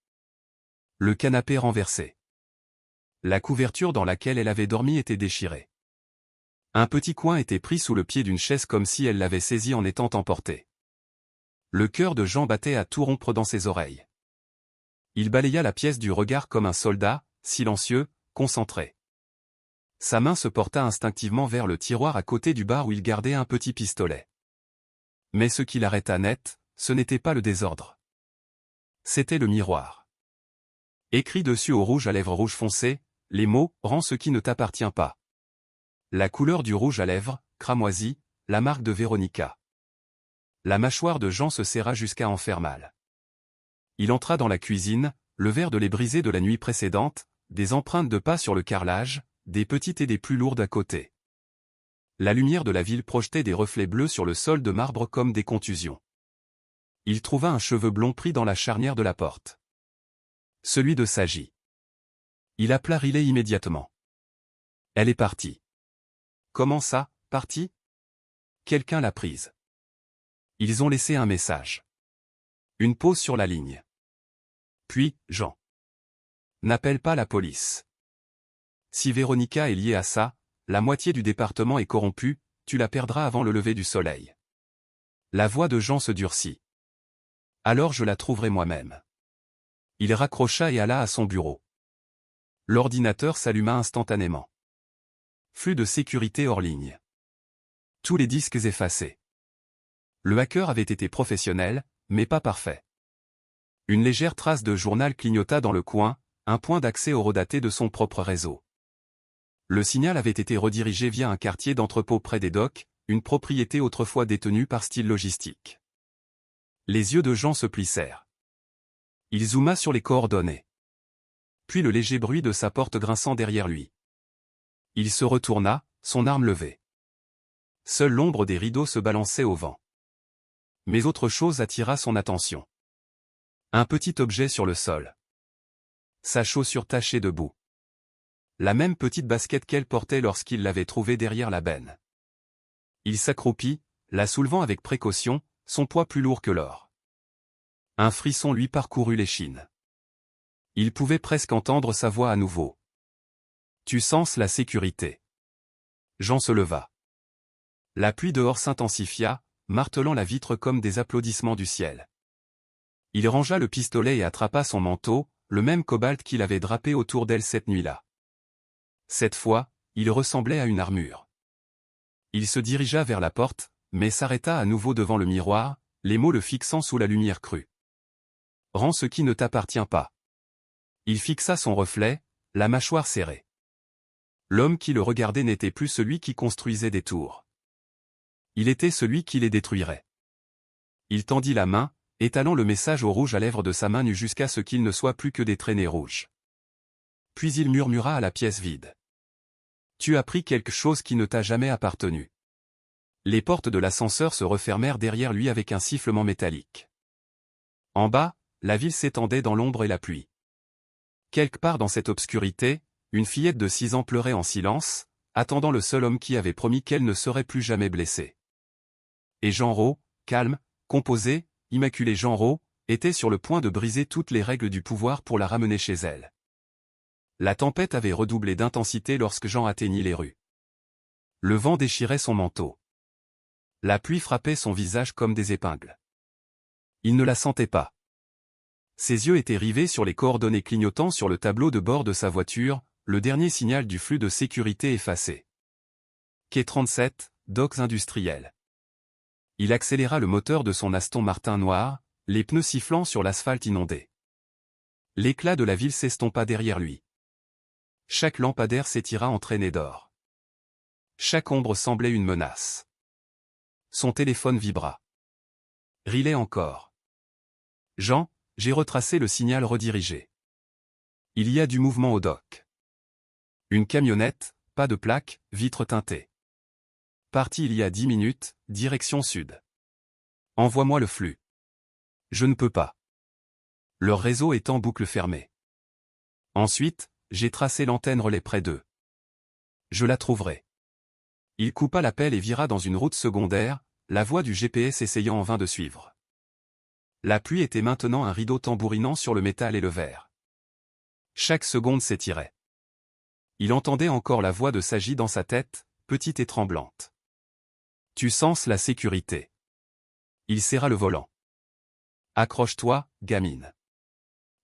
Le canapé renversé. La couverture dans laquelle elle avait dormi était déchirée. Un petit coin était pris sous le pied d'une chaise comme si elle l'avait saisi en étant emportée. Le cœur de Jean battait à tout rompre dans ses oreilles. Il balaya la pièce du regard comme un soldat, silencieux, concentré. Sa main se porta instinctivement vers le tiroir à côté du bar où il gardait un petit pistolet. Mais ce qui l'arrêta net, ce n'était pas le désordre. C'était le miroir. Écrit dessus au rouge à lèvres rouge foncé, les mots « Rends ce qui ne t'appartient pas ». La couleur du rouge à lèvres, cramoisi, la marque de Véronica. La mâchoire de Jean se serra jusqu'à en faire mal. Il entra dans la cuisine, le verre de lait brisé de la nuit précédente, des empreintes de pas sur le carrelage, des petites et des plus lourdes à côté. La lumière de la ville projetait des reflets bleus sur le sol de marbre comme des contusions. Il trouva un cheveu blond pris dans la charnière de la porte. Celui de S'agit. Il appela Riley immédiatement. Elle est partie. Comment ça, partie? Quelqu'un l'a prise. Ils ont laissé un message. Une pause sur la ligne. Puis, Jean. N'appelle pas la police. Si Véronica est liée à ça, la moitié du département est corrompue, tu la perdras avant le lever du soleil. La voix de Jean se durcit. Alors je la trouverai moi-même. Il raccrocha et alla à son bureau. L'ordinateur s'alluma instantanément. Flux de sécurité hors ligne. Tous les disques effacés. Le hacker avait été professionnel, mais pas parfait. Une légère trace de journal clignota dans le coin, un point d'accès au redaté de son propre réseau. Le signal avait été redirigé via un quartier d'entrepôt près des docks, une propriété autrefois détenue par Style Logistique. Les yeux de Jean se plissèrent. Il zooma sur les coordonnées. Puis le léger bruit de sa porte grinçant derrière lui. Il se retourna, son arme levée. Seule l'ombre des rideaux se balançait au vent. Mais autre chose attira son attention. Un petit objet sur le sol. Sa chaussure tachée de boue. La même petite basket qu'elle portait lorsqu'il l'avait trouvée derrière la benne. Il s'accroupit, la soulevant avec précaution, son poids plus lourd que l'or. Un frisson lui parcourut l'échine. Il pouvait presque entendre sa voix à nouveau. « Tu sens la sécurité. » Jean se leva. La pluie dehors s'intensifia, martelant la vitre comme des applaudissements du ciel. Il rangea le pistolet et attrapa son manteau, le même cobalt qu'il avait drapé autour d'elle cette nuit-là. Cette fois, il ressemblait à une armure. Il se dirigea vers la porte, mais s'arrêta à nouveau devant le miroir, les mots le fixant sous la lumière crue. « Rends ce qui ne t'appartient pas. » Il fixa son reflet, la mâchoire serrée. L'homme qui le regardait n'était plus celui qui construisait des tours. Il était celui qui les détruirait. Il tendit la main, étalant le message au rouge à lèvres de sa main nue jusqu'à ce qu'il ne soit plus que des traînées rouges. Puis il murmura à la pièce vide. « Tu as pris quelque chose qui ne t'a jamais appartenu. » Les portes de l'ascenseur se refermèrent derrière lui avec un sifflement métallique. En bas, la ville s'étendait dans l'ombre et la pluie. Quelque part dans cette obscurité, une fillette de 6 ans pleurait en silence, attendant le seul homme qui avait promis qu'elle ne serait plus jamais blessée. Et Genrot, calme, composé, immaculé Genrot, était sur le point de briser toutes les règles du pouvoir pour la ramener chez elle. La tempête avait redoublé d'intensité lorsque Jean atteignit les rues. Le vent déchirait son manteau. La pluie frappait son visage comme des épingles. Il ne la sentait pas. Ses yeux étaient rivés sur les coordonnées clignotant sur le tableau de bord de sa voiture, le dernier signal du flux de sécurité effacé. Quai 37, docks industriels. Il accéléra le moteur de son Aston Martin noir, les pneus sifflant sur l'asphalte inondé. L'éclat de la ville s'estompa derrière lui. Chaque lampadaire s'étira en traînées d'or. Chaque ombre semblait une menace. Son téléphone vibra. Rilait encore. « Jean, j'ai retracé le signal redirigé. Il y a du mouvement au dock. Une camionnette, pas de plaque, vitre teintée. Parti il y a 10 minutes, direction sud. Envoie-moi le flux. » Je ne peux pas. Leur réseau est en boucle fermée. Ensuite, j'ai tracé l'antenne relais près d'eux. Je la trouverai. Il coupa l'appel et vira dans une route secondaire, la voie du GPS essayant en vain de suivre. La pluie était maintenant un rideau tambourinant sur le métal et le verre. Chaque seconde s'étirait. Il entendait encore la voix de Sagi dans sa tête, petite et tremblante. « Tu sens la sécurité. » Il serra le volant. « Accroche-toi, gamine. »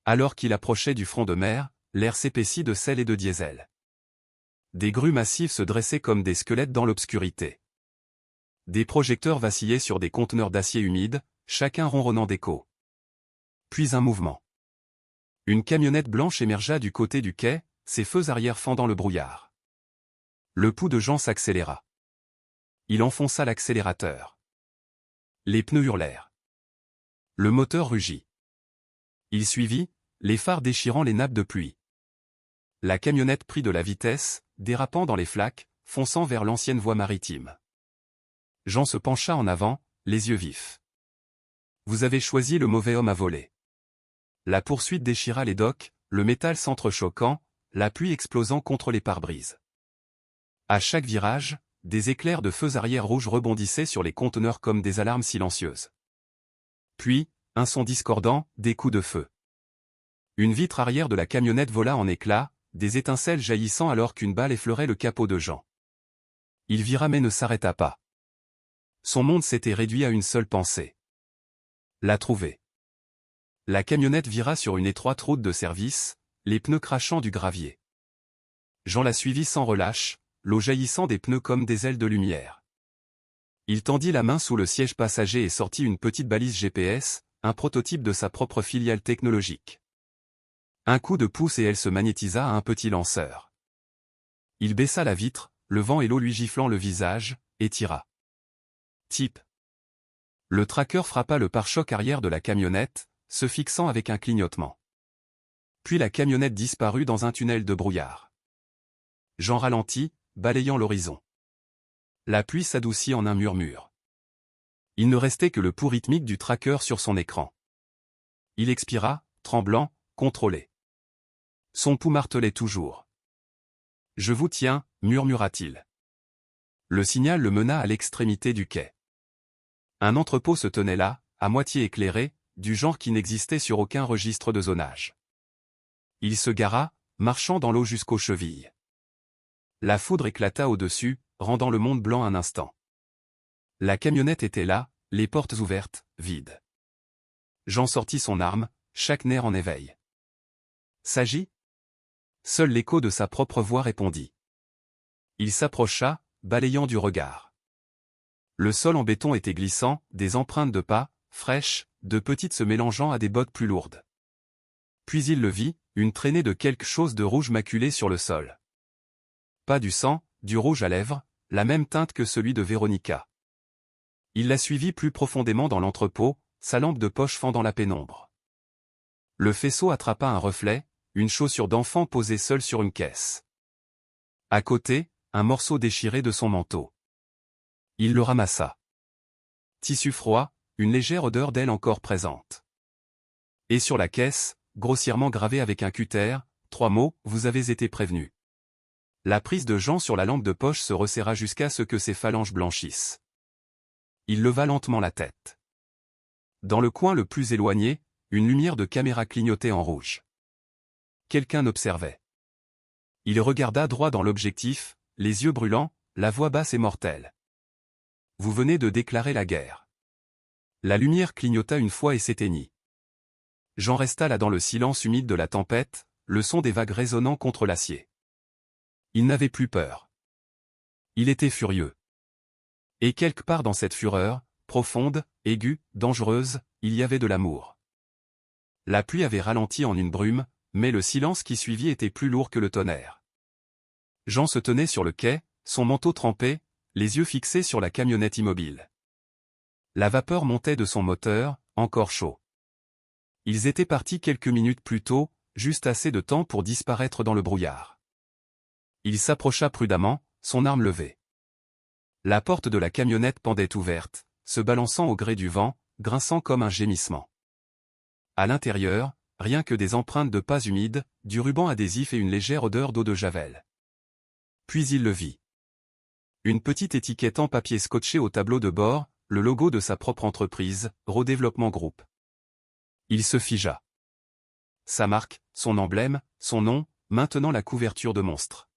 Alors qu'il approchait du front de mer, l'air s'épaissit de sel et de diesel. Des grues massives se dressaient comme des squelettes dans l'obscurité. Des projecteurs vacillaient sur des conteneurs d'acier humide, chacun ronronnant d'écho. Puis un mouvement. Une camionnette blanche émergea du côté du quai, ses feux arrière fendant le brouillard. Le pouls de Jean s'accéléra. Il enfonça l'accélérateur. Les pneus hurlèrent. Le moteur rugit. Il suivit, les phares déchirant les nappes de pluie. La camionnette prit de la vitesse, dérapant dans les flaques, fonçant vers l'ancienne voie maritime. Jean se pencha en avant, les yeux vifs. « Vous avez choisi le mauvais homme à voler. » La poursuite déchira les docks, le métal s'entrechoquant, la pluie explosant contre les pare-brises. À chaque virage, des éclairs de feux arrière rouges rebondissaient sur les conteneurs comme des alarmes silencieuses. Puis, un son discordant, des coups de feu. Une vitre arrière de la camionnette vola en éclats, des étincelles jaillissant alors qu'une balle effleurait le capot de Jean. Il vira mais ne s'arrêta pas. Son monde s'était réduit à une seule pensée. La trouver. La camionnette vira sur une étroite route de service, les pneus crachant du gravier. Jean la suivit sans relâche, l'eau jaillissant des pneus comme des ailes de lumière. Il tendit la main sous le siège passager et sortit une petite balise GPS, un prototype de sa propre filiale technologique. Un coup de pouce et elle se magnétisa à un petit lanceur. Il baissa la vitre, le vent et l'eau lui giflant le visage, et tira. Type. Le tracker frappa le pare-choc arrière de la camionnette, se fixant avec un clignotement. Puis la camionnette disparut dans un tunnel de brouillard. Jean ralentit, balayant l'horizon. La pluie s'adoucit en un murmure. Il ne restait que le pouls rythmique du tracker sur son écran. Il expira, tremblant, contrôlé. Son pouls martelait toujours. « Je vous tiens », murmura-t-il. Le signal le mena à l'extrémité du quai. Un entrepôt se tenait là, à moitié éclairé, du genre qui n'existait sur aucun registre de zonage. Il se gara, marchant dans l'eau jusqu'aux chevilles. La foudre éclata au-dessus, rendant le monde blanc un instant. La camionnette était là, les portes ouvertes, vides. Jean sortit son arme, chaque nerf en éveil. « S'agit » Seul l'écho de sa propre voix répondit. Il s'approcha, balayant du regard. Le sol en béton était glissant, des empreintes de pas, fraîches, de petites se mélangeant à des bottes plus lourdes. Puis il le vit, une traînée de quelque chose de rouge maculé sur le sol. Pas du sang, du rouge à lèvres, la même teinte que celui de Véronica. Il la suivit plus profondément dans l'entrepôt, sa lampe de poche fendant la pénombre. Le faisceau attrapa un reflet, une chaussure d'enfant posée seule sur une caisse. À côté, un morceau déchiré de son manteau. Il le ramassa. Tissu froid, une légère odeur d'aile encore présente. Et sur la caisse, grossièrement gravée avec un cutter, 3 mots, « Vous avez été prévenu ». La prise de Jean sur la lampe de poche se resserra jusqu'à ce que ses phalanges blanchissent. Il leva lentement la tête. Dans le coin le plus éloigné, une lumière de caméra clignotait en rouge. Quelqu'un observait. Il regarda droit dans l'objectif, les yeux brûlants, la voix basse et mortelle. « Vous venez de déclarer la guerre. » La lumière clignota une fois et s'éteignit. Jean resta là dans le silence humide de la tempête, le son des vagues résonnant contre l'acier. Il n'avait plus peur. Il était furieux. Et quelque part dans cette fureur, profonde, aiguë, dangereuse, il y avait de l'amour. La pluie avait ralenti en une brume, mais le silence qui suivit était plus lourd que le tonnerre. Jean se tenait sur le quai, son manteau trempé, les yeux fixés sur la camionnette immobile. La vapeur montait de son moteur, encore chaud. Ils étaient partis quelques minutes plus tôt, juste assez de temps pour disparaître dans le brouillard. Il s'approcha prudemment, son arme levée. La porte de la camionnette pendait ouverte, se balançant au gré du vent, grinçant comme un gémissement. À l'intérieur, rien que des empreintes de pas humides, du ruban adhésif et une légère odeur d'eau de javel. Puis il le vit. Une petite étiquette en papier scotché au tableau de bord, le logo de sa propre entreprise, Raw Development Group. Il se figea. Sa marque, son emblème, son nom, maintenant la couverture de monstre.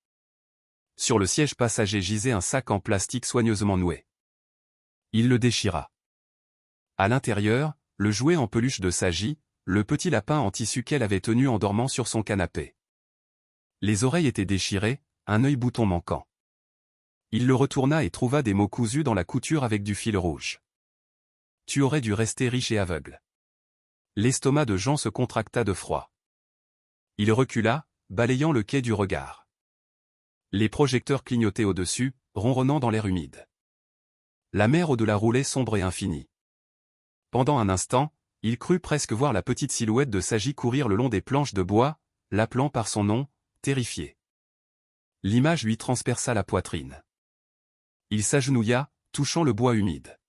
Sur le siège passager gisait un sac en plastique soigneusement noué. Il le déchira. À l'intérieur, le jouet en peluche de Sagi, le petit lapin en tissu qu'elle avait tenu en dormant sur son canapé. Les oreilles étaient déchirées, un œil bouton manquant. Il le retourna et trouva des mots cousus dans la couture avec du fil rouge. « Tu aurais dû rester riche et aveugle. » L'estomac de Jean se contracta de froid. Il recula, balayant le quai du regard. Les projecteurs clignotaient au-dessus, ronronnant dans l'air humide. La mer au-delà roulait sombre et infinie. Pendant un instant, il crut presque voir la petite silhouette de Sagi courir le long des planches de bois, l'appelant par son nom, terrifié. L'image lui transperça la poitrine. Il s'agenouilla, touchant le bois humide.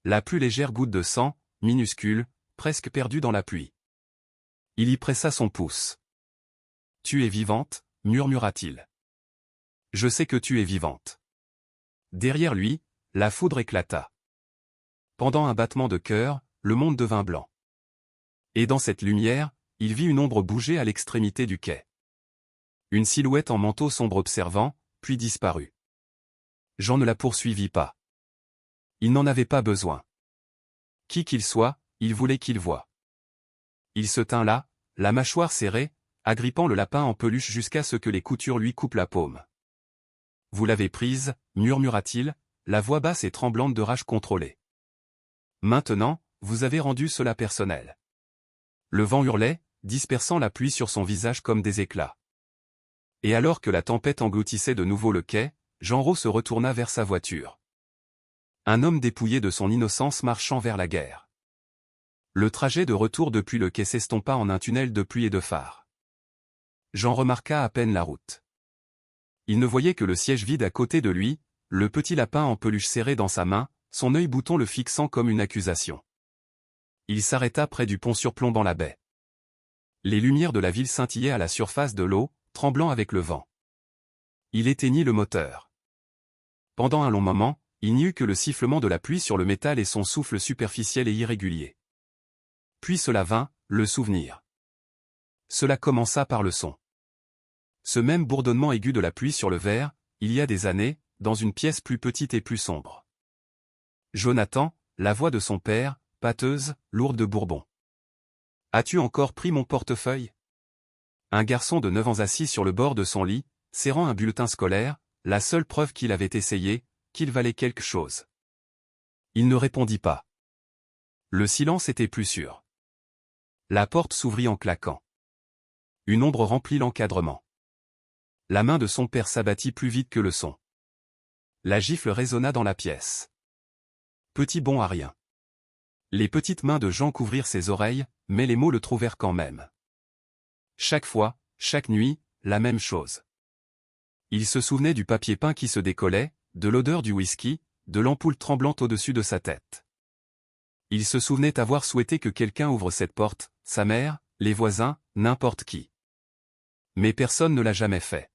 La plus légère goutte de sang, minuscule, presque perdue dans la pluie. Il y pressa son pouce. « Tu es vivante » murmura-t-il. « Je sais que tu es vivante. » Derrière lui, la foudre éclata. Pendant un battement de cœur, le monde devint blanc. Et dans cette lumière, il vit une ombre bouger à l'extrémité du quai. Une silhouette en manteau sombre observant, puis disparut. Jean ne la poursuivit pas. Il n'en avait pas besoin. Qui qu'il soit, il voulait qu'il voie. Il se tint là, la mâchoire serrée, agrippant le lapin en peluche jusqu'à ce que les coutures lui coupent la paume. « Vous l'avez prise » murmura-t-il, la voix basse et tremblante de rage contrôlée. « Maintenant, vous avez rendu cela personnel. » Le vent hurlait, dispersant la pluie sur son visage comme des éclats. Et alors que la tempête engloutissait de nouveau le quai, Genrot se retourna vers sa voiture. Un homme dépouillé de son innocence marchant vers la guerre. Le trajet de retour depuis le quai s'estompa en un tunnel de pluie et de phare. Jean remarqua à peine la route. Il ne voyait que le siège vide à côté de lui, le petit lapin en peluche serré dans sa main, son œil bouton le fixant comme une accusation. Il s'arrêta près du pont surplombant la baie. Les lumières de la ville scintillaient à la surface de l'eau, tremblant avec le vent. Il éteignit le moteur. Pendant un long moment, il n'y eut que le sifflement de la pluie sur le métal et son souffle superficiel et irrégulier. Puis cela vint, le souvenir. Cela commença par le son. Ce même bourdonnement aigu de la pluie sur le verre, il y a des années, dans une pièce plus petite et plus sombre. Jonathan, la voix de son père, pâteuse, lourde de bourbon. « As-tu encore pris mon portefeuille ?» Un garçon de 9 ans assis sur le bord de son lit, serrant un bulletin scolaire, la seule preuve qu'il avait essayé, qu'il valait quelque chose. Il ne répondit pas. Le silence était plus sûr. La porte s'ouvrit en claquant. Une ombre remplit l'encadrement. La main de son père s'abattit plus vite que le son. La gifle résonna dans la pièce. Petit bon à rien. Les petites mains de Jean couvrirent ses oreilles, mais les mots le trouvèrent quand même. Chaque fois, chaque nuit, la même chose. Il se souvenait du papier peint qui se décollait, de l'odeur du whisky, de l'ampoule tremblante au-dessus de sa tête. Il se souvenait avoir souhaité que quelqu'un ouvre cette porte, sa mère, les voisins, n'importe qui. Mais personne ne l'a jamais fait.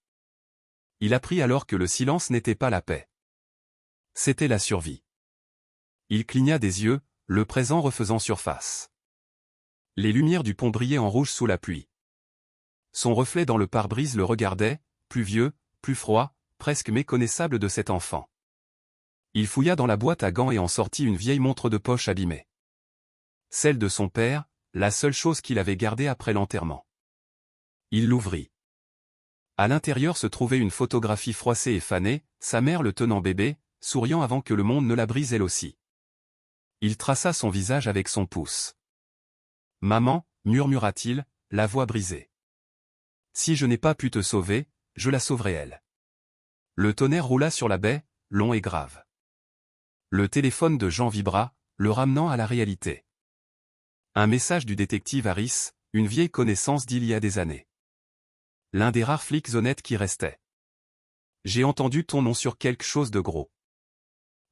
Il apprit alors que le silence n'était pas la paix. C'était la survie. Il cligna des yeux, le présent refaisant surface. Les lumières du pont brillaient en rouge sous la pluie. Son reflet dans le pare-brise le regardait, plus vieux, plus froid, presque méconnaissable de cet enfant. Il fouilla dans la boîte à gants et en sortit une vieille montre de poche abîmée. Celle de son père, la seule chose qu'il avait gardée après l'enterrement. Il l'ouvrit. À l'intérieur se trouvait une photographie froissée et fanée, sa mère le tenant bébé, souriant avant que le monde ne la brise elle aussi. Il traça son visage avec son pouce. « Maman » murmura-t-il, la voix brisée. « Si je n'ai pas pu te sauver, je la sauverai elle. » Le tonnerre roula sur la baie, long et grave. Le téléphone de Jean vibra, le ramenant à la réalité. Un message du détective Harris, une vieille connaissance d'il y a des années. L'un des rares flics honnêtes qui restaient. « J'ai entendu ton nom sur quelque chose de gros.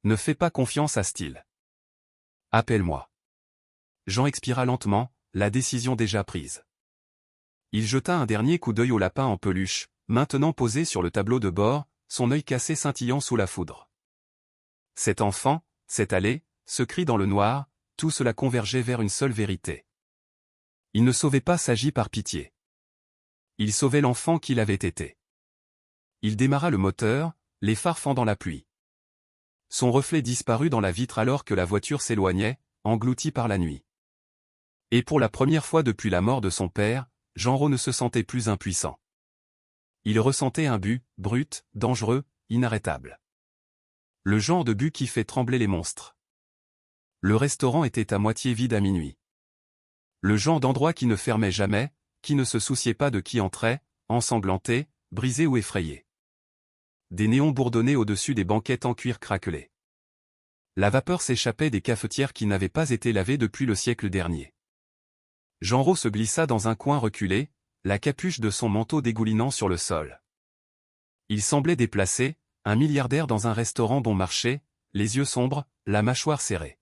Ne fais pas confiance à Steele. Appelle-moi. » Jean expira lentement, la décision déjà prise. Il jeta un dernier coup d'œil au lapin en peluche, maintenant posé sur le tableau de bord, son œil cassé scintillant sous la foudre. Cet enfant, cette allée, ce cri dans le noir, tout cela convergeait vers une seule vérité. Il ne sauvait pas Sagi par pitié. Il sauvait l'enfant qu'il avait été. Il démarra le moteur, les phares fendant la pluie. Son reflet disparut dans la vitre alors que la voiture s'éloignait, engloutie par la nuit. Et pour la première fois depuis la mort de son père, Genrot ne se sentait plus impuissant. Il ressentait un but, brut, dangereux, inarrêtable. Le genre de but qui fait trembler les monstres. Le restaurant était à moitié vide à minuit. Le genre d'endroit qui ne fermait jamais, qui ne se souciait pas de qui entrait, ensanglanté, brisé ou effrayé. Des néons bourdonnaient au-dessus des banquettes en cuir craquelé. La vapeur s'échappait des cafetières qui n'avaient pas été lavées depuis le siècle dernier. Genrot se glissa dans un coin reculé, la capuche de son manteau dégoulinant sur le sol. Il semblait déplacé, un milliardaire dans un restaurant bon marché, les yeux sombres, la mâchoire serrée.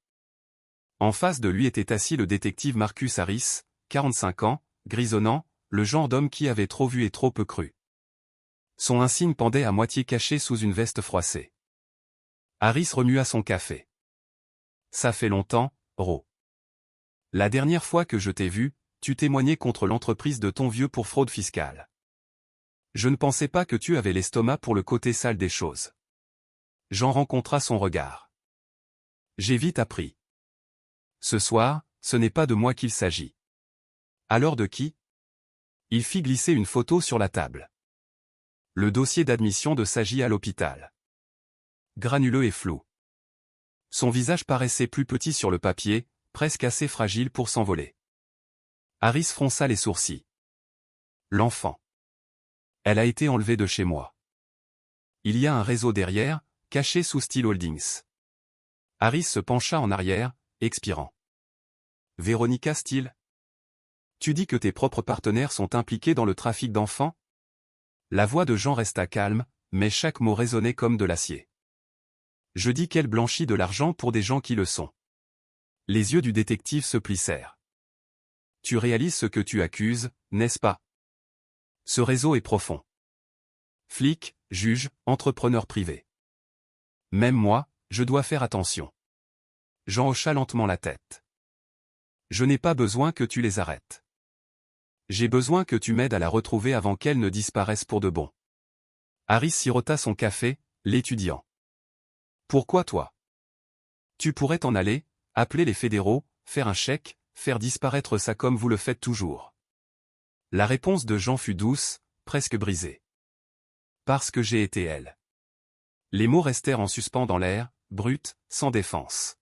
En face de lui était assis le détective Marcus Harris, 45 ans, grisonnant, le genre d'homme qui avait trop vu et trop peu cru. Son insigne pendait à moitié caché sous une veste froissée. Harris remua son café. « Ça fait longtemps, Ro. La dernière fois que je t'ai vu, tu témoignais contre l'entreprise de ton vieux pour fraude fiscale. Je ne pensais pas que tu avais l'estomac pour le côté sale des choses. » Jean rencontra son regard. « J'ai vite appris. Ce soir, ce n'est pas de moi qu'il s'agit. Alors de qui? Il fit glisser une photo sur la table. Le dossier d'admission de Saji à l'hôpital. Granuleux et flou. Son visage paraissait plus petit sur le papier, presque assez fragile pour s'envoler. Harris fronça les sourcils. L'enfant. Elle a été enlevée de chez moi. Il y a un réseau derrière, caché sous Steel Holdings. Harris se pencha en arrière, expirant. Véronica Steel? Tu dis que tes propres partenaires sont impliqués dans le trafic d'enfants? La voix de Jean resta calme, mais chaque mot résonnait comme de l'acier. Je dis qu'elle blanchit de l'argent pour des gens qui le sont. Les yeux du détective se plissèrent. Tu réalises ce que tu accuses, n'est-ce pas? Ce réseau est profond. Flics, juges, entrepreneurs privés. Même moi, je dois faire attention. Jean hocha lentement la tête. Je n'ai pas besoin que tu les arrêtes. J'ai besoin que tu m'aides à la retrouver avant qu'elle ne disparaisse pour de bon. Harris sirota son café, l'étudiant. Pourquoi toi? Tu pourrais t'en aller, appeler les fédéraux, faire un chèque, faire disparaître ça comme vous le faites toujours. La réponse de Jean fut douce, presque brisée. Parce que j'ai été elle. Les mots restèrent en suspens dans l'air, bruts, sans défense.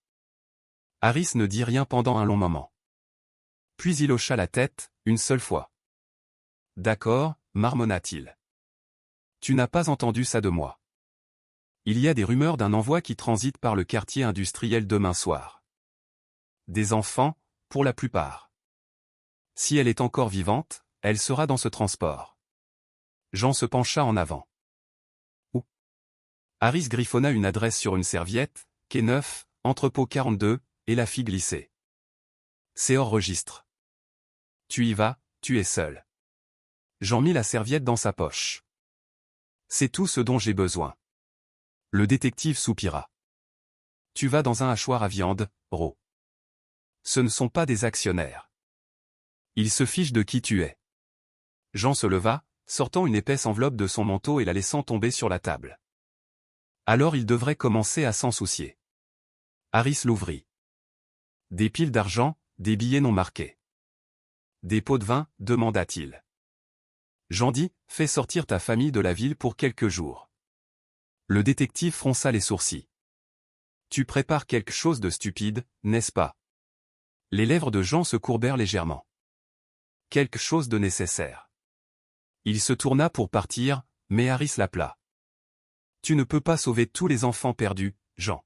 Harris ne dit rien pendant un long moment. Puis il hocha la tête, une seule fois. D'accord, marmonna-t-il. Tu n'as pas entendu ça de moi. Il y a des rumeurs d'un envoi qui transite par le quartier industriel demain soir. Des enfants, pour la plupart. Si elle est encore vivante, elle sera dans ce transport. Jean se pencha en avant. Où? Harris griffonna une adresse sur une serviette, quai 9, entrepôt 42, et la fit glisser. C'est hors registre. Tu y vas, tu es seul. Jean mit la serviette dans sa poche. C'est tout ce dont j'ai besoin. Le détective soupira. Tu vas dans un hachoir à viande, Ro. Ce ne sont pas des actionnaires. Ils se fichent de qui tu es. Jean se leva, sortant une épaisse enveloppe de son manteau et la laissant tomber sur la table. Alors il devrait commencer à s'en soucier. Harris l'ouvrit. Des piles d'argent, des billets non marqués. Des pots de vin, demanda-t-il. Jean dit, fais sortir ta famille de la ville pour quelques jours. Le détective fronça les sourcils. Tu prépares quelque chose de stupide, n'est-ce pas? Les lèvres de Jean se courbèrent légèrement. Quelque chose de nécessaire. Il se tourna pour partir, mais Harris l'appela. Tu ne peux pas sauver tous les enfants perdus, Jean.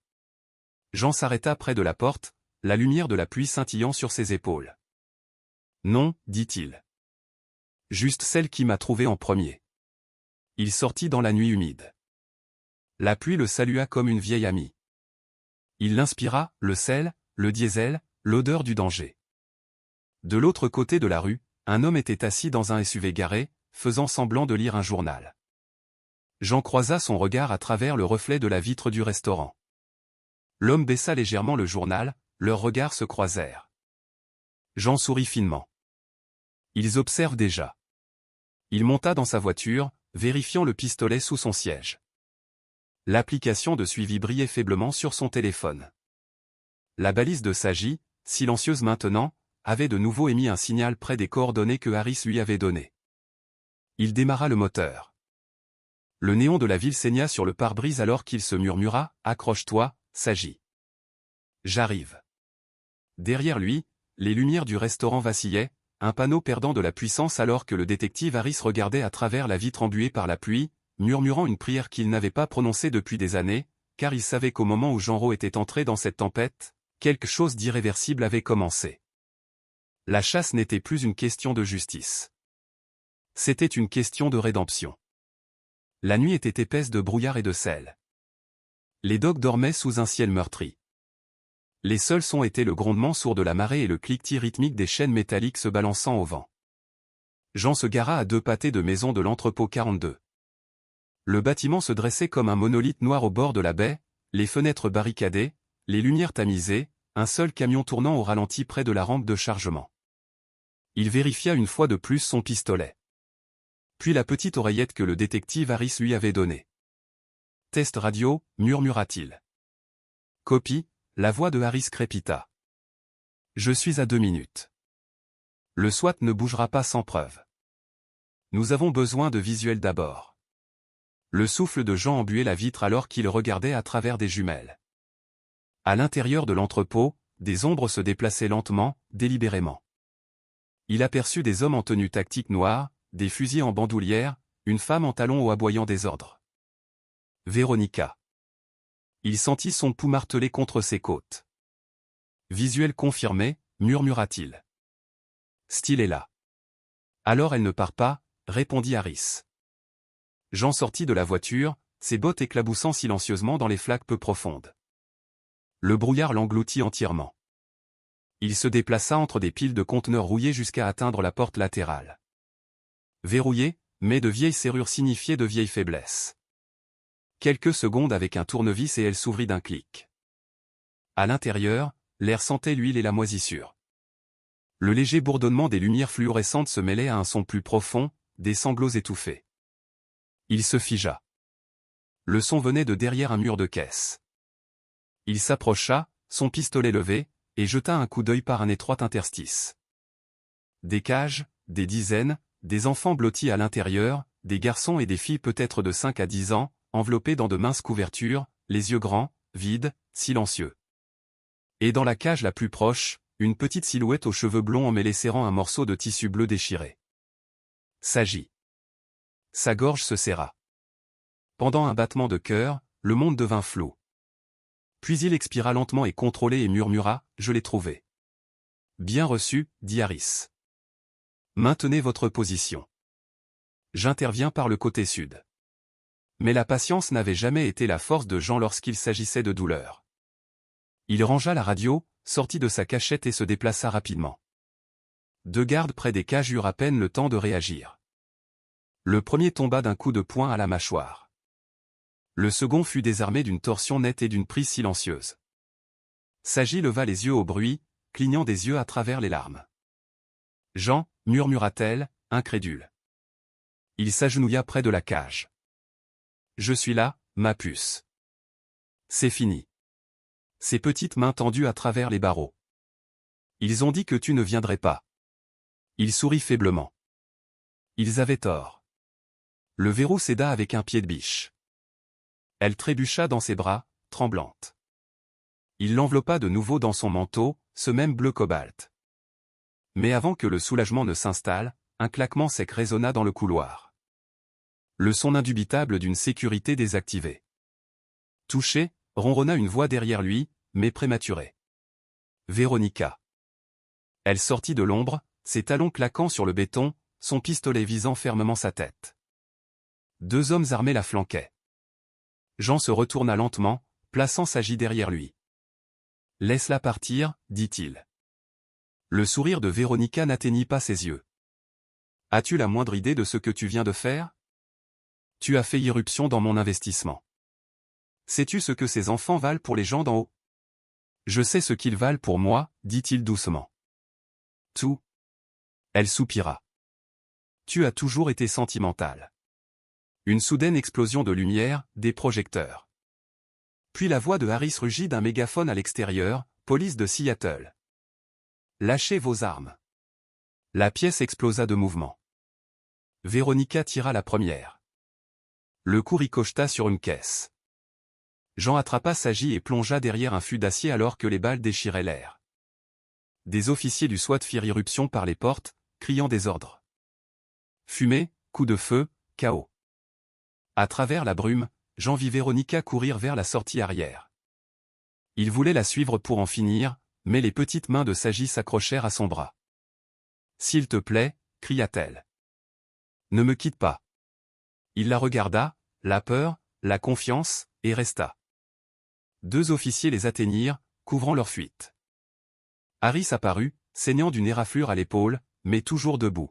Jean s'arrêta près de la porte, la lumière de la pluie scintillant sur ses épaules. Non, dit-il. Juste celle qui m'a trouvé en premier. Il sortit dans la nuit humide. La pluie le salua comme une vieille amie. Il l'inspira, le sel, le diesel, l'odeur du danger. De l'autre côté de la rue, un homme était assis dans un SUV garé, faisant semblant de lire un journal. Jean croisa son regard à travers le reflet de la vitre du restaurant. L'homme baissa légèrement le journal, leurs regards se croisèrent. Jean sourit finement. Ils observent déjà. Il monta dans sa voiture, vérifiant le pistolet sous son siège. L'application de suivi brillait faiblement sur son téléphone. La balise de Saji, silencieuse maintenant, avait de nouveau émis un signal près des coordonnées que Harris lui avait données. Il démarra le moteur. Le néon de la ville saigna sur le pare-brise alors qu'il se murmura, « Accroche-toi, Saji. J'arrive. » Derrière lui, les lumières du restaurant vacillaient, un panneau perdant de la puissance alors que le détective Harris regardait à travers la vitre embuée par la pluie, murmurant une prière qu'il n'avait pas prononcée depuis des années, car il savait qu'au moment où Jean Ro était entré dans cette tempête, quelque chose d'irréversible avait commencé. La chasse n'était plus une question de justice. C'était une question de rédemption. La nuit était épaisse de brouillard et de sel. Les dogs dormaient sous un ciel meurtri. Les seuls sons étaient le grondement sourd de la marée et le cliquetis rythmique des chaînes métalliques se balançant au vent. Jean se gara à 2 pâtés de maison de l'entrepôt 42. Le bâtiment se dressait comme un monolithe noir au bord de la baie, les fenêtres barricadées, les lumières tamisées, un seul camion tournant au ralenti près de la rampe de chargement. Il vérifia une fois de plus son pistolet. Puis la petite oreillette que le détective Harris lui avait donnée. Test radio, murmura-t-il. Copie, la voix de Harris crépita. Je suis à 2 minutes. Le SWAT ne bougera pas sans preuve. Nous avons besoin de visuels d'abord. Le souffle de Jean embuait la vitre alors qu'il regardait à travers des jumelles. À l'intérieur de l'entrepôt, des ombres se déplaçaient lentement, délibérément. Il aperçut des hommes en tenue tactique noire, des fusils en bandoulière, une femme en talons au aboyant désordre. Véronica. Il sentit son pouls martelé contre ses côtes. Visuel confirmé, murmura-t-il. Steele est là. Alors elle ne part pas, répondit Harris. Jean sortit de la voiture, ses bottes éclaboussant silencieusement dans les flaques peu profondes. Le brouillard l'engloutit entièrement. Il se déplaça entre des piles de conteneurs rouillés jusqu'à atteindre la porte latérale. Verrouillée, mais de vieilles serrures signifiaient de vieilles faiblesses. Quelques secondes avec un tournevis et elle s'ouvrit d'un clic. À l'intérieur, l'air sentait l'huile et la moisissure. Le léger bourdonnement des lumières fluorescentes se mêlait à un son plus profond, des sanglots étouffés. Il se figea. Le son venait de derrière un mur de caisse. Il s'approcha, son pistolet levé, et jeta un coup d'œil par un étroit interstice. Des cages, des dizaines, des enfants blottis à l'intérieur, des garçons et des filles peut-être de 5 à 10 ans, enveloppés dans de minces couvertures, les yeux grands, vides, silencieux. Et dans la cage la plus proche, une petite silhouette aux cheveux blonds emmêlés serrant un morceau de tissu bleu déchiré. S'agit. Sa gorge se serra. Pendant un battement de cœur, le monde devint flou. Puis il expira lentement et contrôlé et murmura, « Je l'ai trouvé. » Bien reçu, dit Harris. Maintenez votre position. J'interviens par le côté sud. Mais la patience n'avait jamais été la force de Jean lorsqu'il s'agissait de douleur. Il rangea la radio, sortit de sa cachette et se déplaça rapidement. 2 gardes près des cages eurent à peine le temps de réagir. Le premier tomba d'un coup de poing à la mâchoire. Le second fut désarmé d'une torsion nette et d'une prise silencieuse. S'agit leva les yeux au bruit, clignant des yeux à travers les larmes. « Jean » murmura-t-elle, incrédule. Il s'agenouilla près de la cage. « Je suis là, ma puce. » C'est fini. Ses petites mains tendues à travers les barreaux. « Ils ont dit que tu ne viendrais pas. » Il sourit faiblement. Ils avaient tort. Le verrou céda avec un pied de biche. Elle trébucha dans ses bras, tremblante. Il l'enveloppa de nouveau dans son manteau, ce même bleu cobalt. Mais avant que le soulagement ne s'installe, un claquement sec résonna dans le couloir. Le son indubitable d'une sécurité désactivée. Touché, ronronna une voix derrière lui, mais prématurée. Véronica. Elle sortit de l'ombre, ses talons claquant sur le béton, son pistolet visant fermement sa tête. 2 hommes armés la flanquaient. Jean se retourna lentement, plaçant S'agit derrière lui. « Laisse-la partir, dit-il. » Le sourire de Véronica n'atteignit pas ses yeux. « As-tu la moindre idée de ce que tu viens de faire ? Tu as fait irruption dans mon investissement. Sais-tu ce que ces enfants valent pour les gens d'en haut ? Je sais ce qu'ils valent pour moi, dit-il doucement. Tout. Elle soupira. Tu as toujours été sentimentale. Une soudaine explosion de lumière, des projecteurs. Puis la voix de Harris rugit d'un mégaphone à l'extérieur, police de Seattle. Lâchez vos armes. La pièce explosa de mouvement. Véronica tira la première. Le coup ricocheta sur une caisse. Jean attrapa S'agit et plongea derrière un fût d'acier alors que les balles déchiraient l'air. Des officiers du SWAT firent irruption par les portes, criant des ordres. Fumée, coup de feu, chaos. À travers la brume, Jean vit Véronica courir vers la sortie arrière. Il voulait la suivre pour en finir, mais les petites mains de S'agit s'accrochèrent à son bras. « S'il te plaît » cria-t-elle. « Ne me quitte pas. » Il la regarda, la peur, la confiance, et resta. 2 officiers les atteignirent, couvrant leur fuite. Harris apparut, saignant d'une éraflure à l'épaule, mais toujours debout.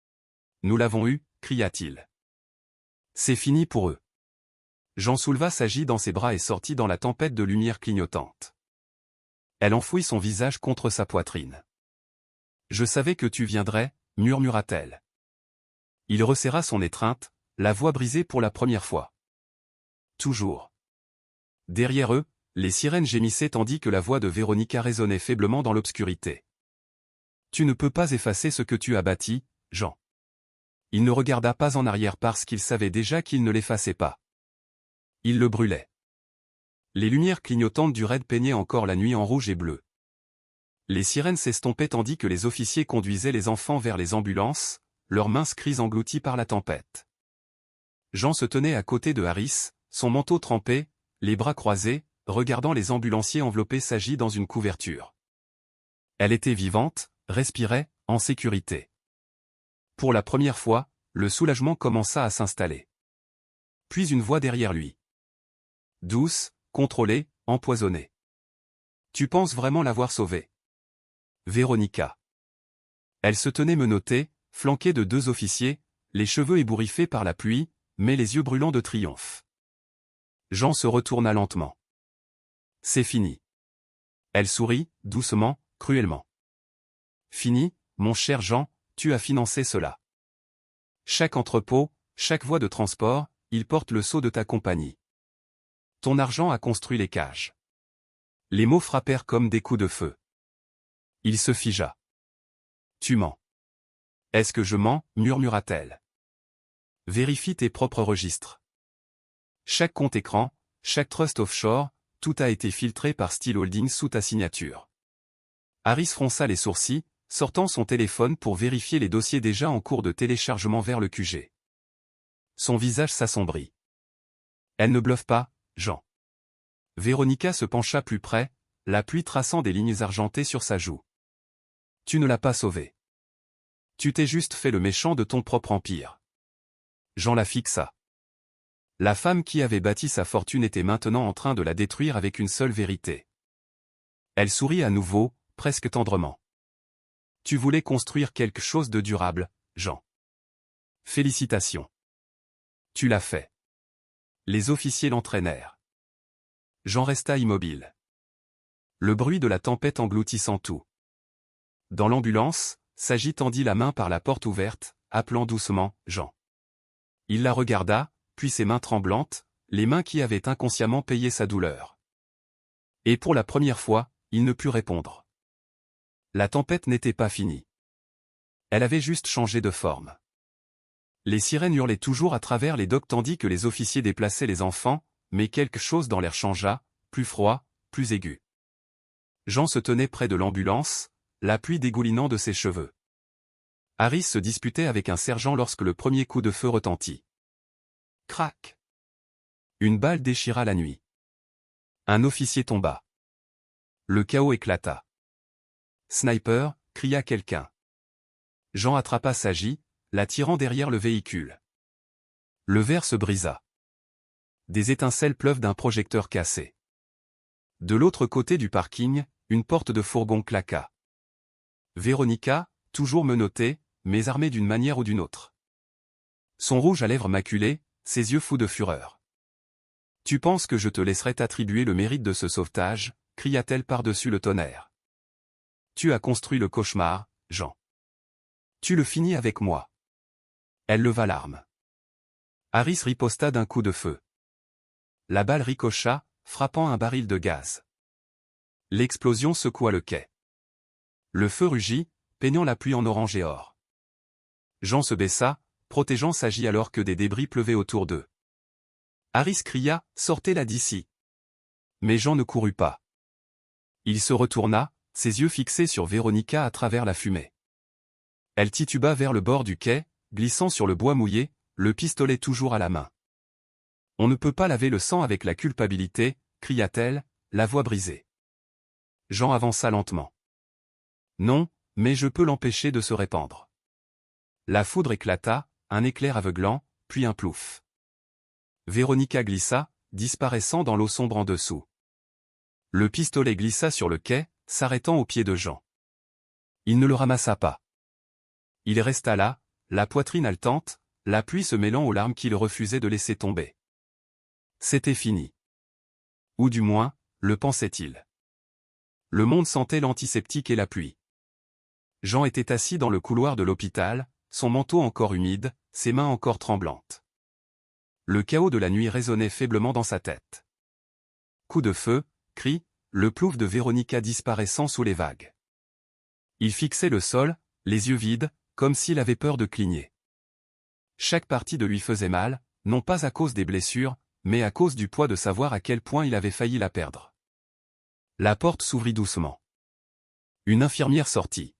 « Nous l'avons eu » cria-t-il. « C'est fini pour eux. » Jean souleva S'agit dans ses bras et sortit dans la tempête de lumière clignotante. Elle enfouit son visage contre sa poitrine. « Je savais que tu viendrais » murmura-t-elle. Il resserra son étreinte, la voix brisée pour la première fois. Toujours. Derrière eux, les sirènes gémissaient tandis que la voix de Véronica résonnait faiblement dans l'obscurité. Tu ne peux pas effacer ce que tu as bâti, Jean. Il ne regarda pas en arrière parce qu'il savait déjà qu'il ne l'effaçait pas. Il le brûlait. Les lumières clignotantes du raid peignaient encore la nuit en rouge et bleu. Les sirènes s'estompaient tandis que les officiers conduisaient les enfants vers les ambulances, leurs minces crises englouties par la tempête. Jean se tenait à côté de Harris, son manteau trempé, les bras croisés, regardant les ambulanciers envelopper Saji dans une couverture. Elle était vivante, respirait, en sécurité. Pour la première fois, le soulagement commença à s'installer. Puis une voix derrière lui. Douce, contrôlée, empoisonnée. Tu penses vraiment l'avoir sauvée? Véronica. Elle se tenait menottée, flanquée de 2 officiers, les cheveux ébouriffés par la pluie, mais les yeux brûlants de triomphe. Jean se retourna lentement. C'est fini. Elle sourit, doucement, cruellement. Fini, mon cher Jean, tu as financé cela. Chaque entrepôt, chaque voie de transport, il porte le sceau de ta compagnie. Ton argent a construit les cages. Les mots frappèrent comme des coups de feu. Il se figea. Tu mens. Est-ce que je mens, murmura-t-elle. Vérifie tes propres registres. Chaque compte écran, chaque trust offshore, tout a été filtré par Steel Holdings sous ta signature. Harris fronça les sourcils, sortant son téléphone pour vérifier les dossiers déjà en cours de téléchargement vers le QG. Son visage s'assombrit. Elle ne bluffe pas, Jean. Véronica se pencha plus près, la pluie traçant des lignes argentées sur sa joue. Tu ne l'as pas sauvée. Tu t'es juste fait le méchant de ton propre empire. Jean la fixa. La femme qui avait bâti sa fortune était maintenant en train de la détruire avec une seule vérité. Elle sourit à nouveau, presque tendrement. Tu voulais construire quelque chose de durable, Jean. Félicitations. Tu l'as fait. Les officiers l'entraînèrent. Jean resta immobile. Le bruit de la tempête engloutissant tout. Dans l'ambulance, Saji tendit la main par la porte ouverte, appelant doucement « Jean ». Il la regarda, puis ses mains tremblantes, les mains qui avaient inconsciemment payé sa douleur. Et pour la première fois, il ne put répondre. La tempête n'était pas finie. Elle avait juste changé de forme. Les sirènes hurlaient toujours à travers les docks tandis que les officiers déplaçaient les enfants, mais quelque chose dans l'air changea, plus froid, plus aigu. Jean se tenait près de l'ambulance, la pluie dégoulinant de ses cheveux. Harris se disputait avec un sergent lorsque le premier coup de feu retentit. Crac! Une balle déchira la nuit. Un officier tomba. Le chaos éclata. Sniper, cria quelqu'un. Jean attrapa Saji, la tirant derrière le véhicule. Le verre se brisa. Des étincelles pleuvent d'un projecteur cassé. De l'autre côté du parking, une porte de fourgon claqua. Véronica, toujours menottée, mais armée d'une manière ou d'une autre. Son rouge à lèvres maculé, ses yeux fous de fureur. « Tu penses que je te laisserai t'attribuer le mérite de ce sauvetage ?» cria-t-elle par-dessus le tonnerre. « Tu as construit le cauchemar, Jean. Tu le finis avec moi. » Elle leva l'arme. Harris riposta d'un coup de feu. La balle ricocha, frappant un baril de gaz. L'explosion secoua le quai. Le feu rugit, peignant la pluie en orange et or. Jean se baissa, protégeant Saji alors que des débris pleuvaient autour d'eux. Harris cria « Sortez-la d'ici !» Mais Jean ne courut pas. Il se retourna, ses yeux fixés sur Véronica à travers la fumée. Elle tituba vers le bord du quai, glissant sur le bois mouillé, le pistolet toujours à la main. « On ne peut pas laver le sang avec la culpabilité » cria-t-elle, la voix brisée. Jean avança lentement. « Non, mais je peux l'empêcher de se répandre. » La foudre éclata, un éclair aveuglant, puis un plouf. Véronica glissa, disparaissant dans l'eau sombre en dessous. Le pistolet glissa sur le quai, s'arrêtant aux pieds de Jean. Il ne le ramassa pas. Il resta là, la poitrine haletante, la pluie se mêlant aux larmes qu'il refusait de laisser tomber. C'était fini. Ou du moins, le pensait-il. Le monde sentait l'antiseptique et la pluie. Jean était assis dans le couloir de l'hôpital, son manteau encore humide, ses mains encore tremblantes. Le chaos de la nuit résonnait faiblement dans sa tête. Coup de feu, cri, le plouf de Véronica disparaissant sous les vagues. Il fixait le sol, les yeux vides, comme s'il avait peur de cligner. Chaque partie de lui faisait mal, non pas à cause des blessures, mais à cause du poids de savoir à quel point il avait failli la perdre. La porte s'ouvrit doucement. Une infirmière sortit.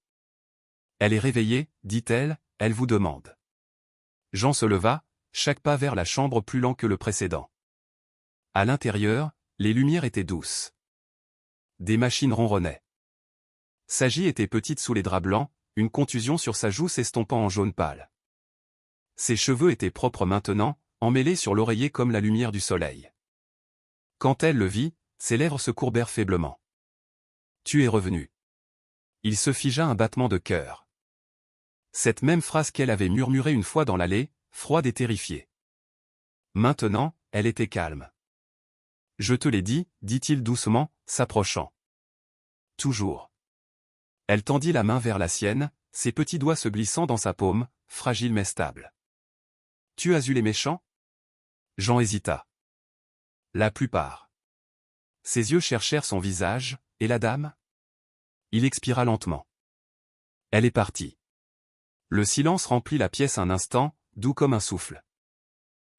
« Elle est réveillée, dit-elle, elle vous demande. » Jean se leva, chaque pas vers la chambre plus lent que le précédent. À l'intérieur, les lumières étaient douces. Des machines ronronnaient. Sagi était petite sous les draps blancs, une contusion sur sa joue s'estompant en jaune pâle. Ses cheveux étaient propres maintenant, emmêlés sur l'oreiller comme la lumière du soleil. Quand elle le vit, ses lèvres se courbèrent faiblement. « Tu es revenu. » Il se figea un battement de cœur. Cette même phrase qu'elle avait murmurée une fois dans l'allée, froide et terrifiée. Maintenant, elle était calme. « Je te l'ai dit, dit-il doucement, s'approchant. Toujours. Elle tendit la main vers la sienne, ses petits doigts se glissant dans sa paume, fragile mais stable. Tu as eu les méchants? Jean hésita. La plupart. Ses yeux cherchèrent son visage, et la dame? Il expira lentement. Elle est partie. Le silence remplit la pièce un instant, doux comme un souffle.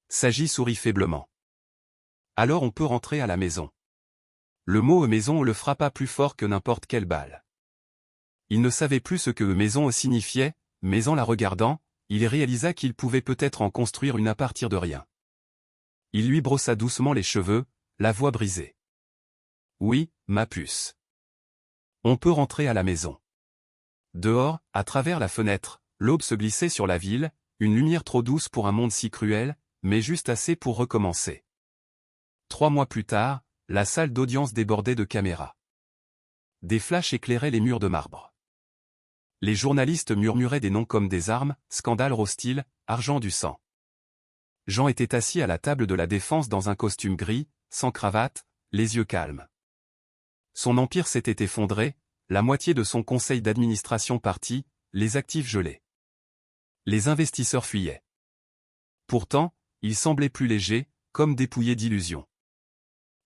Sagi sourit faiblement. Alors on peut rentrer à la maison. Le mot maison le frappa plus fort que n'importe quelle balle. Il ne savait plus ce que maison signifiait, mais en la regardant, il réalisa qu'il pouvait peut-être en construire une à partir de rien. Il lui brossa doucement les cheveux, la voix brisée. Oui, ma puce. On peut rentrer à la maison. Dehors, à travers la fenêtre, l'aube se glissait sur la ville, une lumière trop douce pour un monde si cruel, mais juste assez pour recommencer. 3 mois plus tard, la salle d'audience débordait de caméras. Des flashs éclairaient les murs de marbre. Les journalistes murmuraient des noms comme des armes, scandale hostile, argent du sang. Jean était assis à la table de la défense dans un costume gris, sans cravate, les yeux calmes. Son empire s'était effondré, la moitié de son conseil d'administration parti, les actifs gelés. Les investisseurs fuyaient. Pourtant, il semblait plus léger, comme dépouillé d'illusions.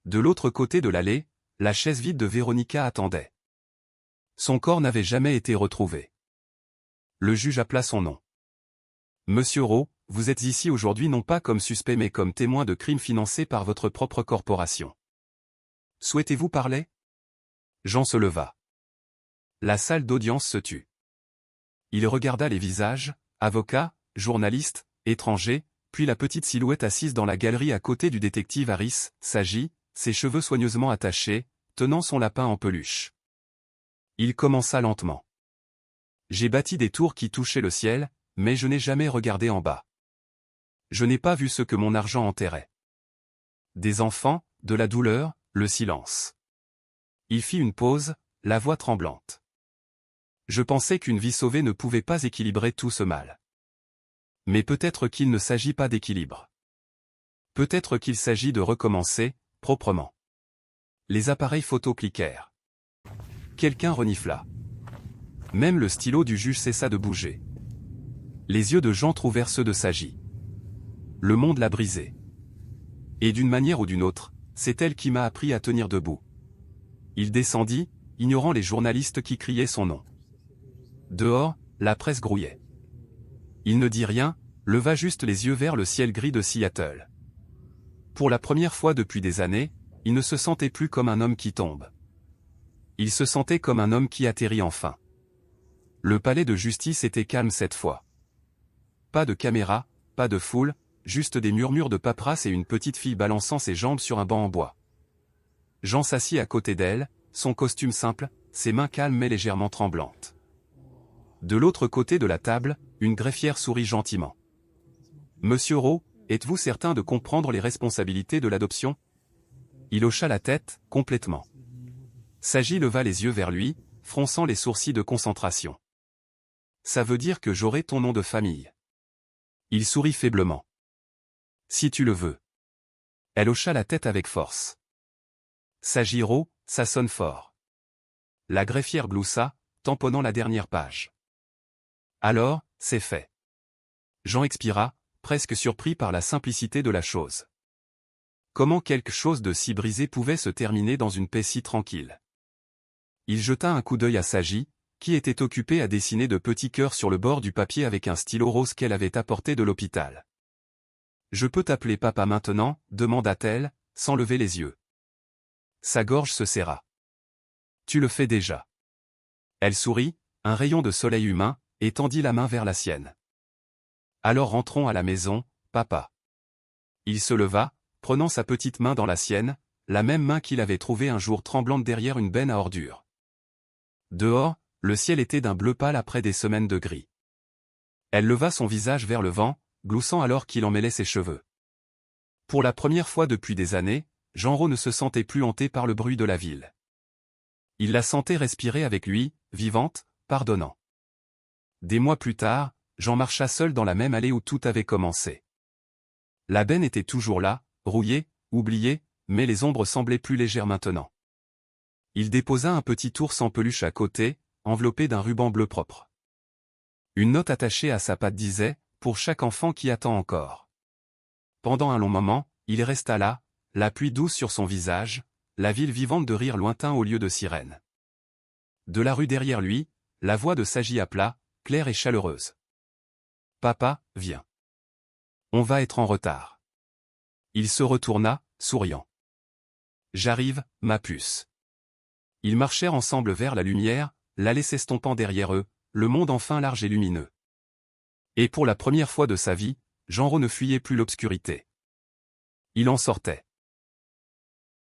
De l'autre côté de l'allée, la chaise vide de Véronica attendait. Son corps n'avait jamais été retrouvé. Le juge appela son nom. « Monsieur Rowe, vous êtes ici aujourd'hui non pas comme suspect mais comme témoin de crimes financés par votre propre corporation. Souhaitez-vous parler ?» Jean se leva. La salle d'audience se tut. Il regarda les visages, avocats, journalistes, étrangers, puis la petite silhouette assise dans la galerie à côté du détective Harris, Sagi, ses cheveux soigneusement attachés, tenant son lapin en peluche. Il commença lentement. J'ai bâti des tours qui touchaient le ciel, mais je n'ai jamais regardé en bas. Je n'ai pas vu ce que mon argent enterrait. Des enfants, de la douleur, le silence. Il fit une pause, la voix tremblante. Je pensais qu'une vie sauvée ne pouvait pas équilibrer tout ce mal. Mais peut-être qu'il ne s'agit pas d'équilibre. Peut-être qu'il s'agit de recommencer, proprement. Les appareils photo cliquèrent. Quelqu'un renifla. Même le stylo du juge cessa de bouger. Les yeux de Jean trouvèrent ceux de Sagi. Le monde l'a brisé. Et d'une manière ou d'une autre, c'est elle qui m'a appris à tenir debout. Il descendit, ignorant les journalistes qui criaient son nom. Dehors, la presse grouillait. Il ne dit rien, leva juste les yeux vers le ciel gris de Seattle. Pour la première fois depuis des années, il ne se sentait plus comme un homme qui tombe. Il se sentait comme un homme qui atterrit enfin. Le palais de justice était calme cette fois. Pas de caméra, pas de foule, juste des murmures de paperasse et une petite fille balançant ses jambes sur un banc en bois. Jean s'assit à côté d'elle, son costume simple, ses mains calmes mais légèrement tremblantes. De l'autre côté de la table, une greffière sourit gentiment. « Monsieur Rowe, êtes-vous certain de comprendre les responsabilités de l'adoption ?» Il hocha la tête, complètement. Sagi leva les yeux vers lui, fronçant les sourcils de concentration. « Ça veut dire que j'aurai ton nom de famille. » Il sourit faiblement. « Si tu le veux. » Elle hocha la tête avec force. « Sagi Rowe, ça sonne fort. » La greffière gloussa, tamponnant la dernière page. « Alors, c'est fait. » Jean expira, presque surpris par la simplicité de la chose. Comment quelque chose de si brisé pouvait se terminer dans une paix si tranquille? Il jeta un coup d'œil à Sagi, qui était occupée à dessiner de petits cœurs sur le bord du papier avec un stylo rose qu'elle avait apporté de l'hôpital. « Je peux t'appeler papa maintenant ?» demanda-t-elle, sans lever les yeux. Sa gorge se serra. « Tu le fais déjà. » Elle sourit, un rayon de soleil humain, et tendit la main vers la sienne. « Alors rentrons à la maison, papa. » Il se leva, prenant sa petite main dans la sienne, la même main qu'il avait trouvée un jour tremblante derrière une benne à ordures. Dehors, le ciel était d'un bleu pâle après des semaines de gris. Elle leva son visage vers le vent, gloussant alors qu'il emmêlait ses cheveux. Pour la première fois depuis des années, Genro ne se sentait plus hanté par le bruit de la ville. Il la sentait respirer avec lui, vivante, pardonnant. Des mois plus tard, Jean marcha seul dans la même allée où tout avait commencé. La benne était toujours là, rouillée, oubliée, mais les ombres semblaient plus légères maintenant. Il déposa un petit ours en peluche à côté, enveloppé d'un ruban bleu propre. Une note attachée à sa patte disait « Pour chaque enfant qui attend encore ». Pendant un long moment, il resta là, la pluie douce sur son visage, la ville vivante de rires lointains au lieu de sirènes. De la rue derrière lui, la voix de Sagi appela, claire et chaleureuse. « Papa, viens. On va être en retard. » Il se retourna, souriant. « J'arrive, ma puce. » Ils marchèrent ensemble vers la lumière, l'allée s'estompant derrière eux, le monde enfin large et lumineux. Et pour la première fois de sa vie, Genro ne fuyait plus l'obscurité. Il en sortait.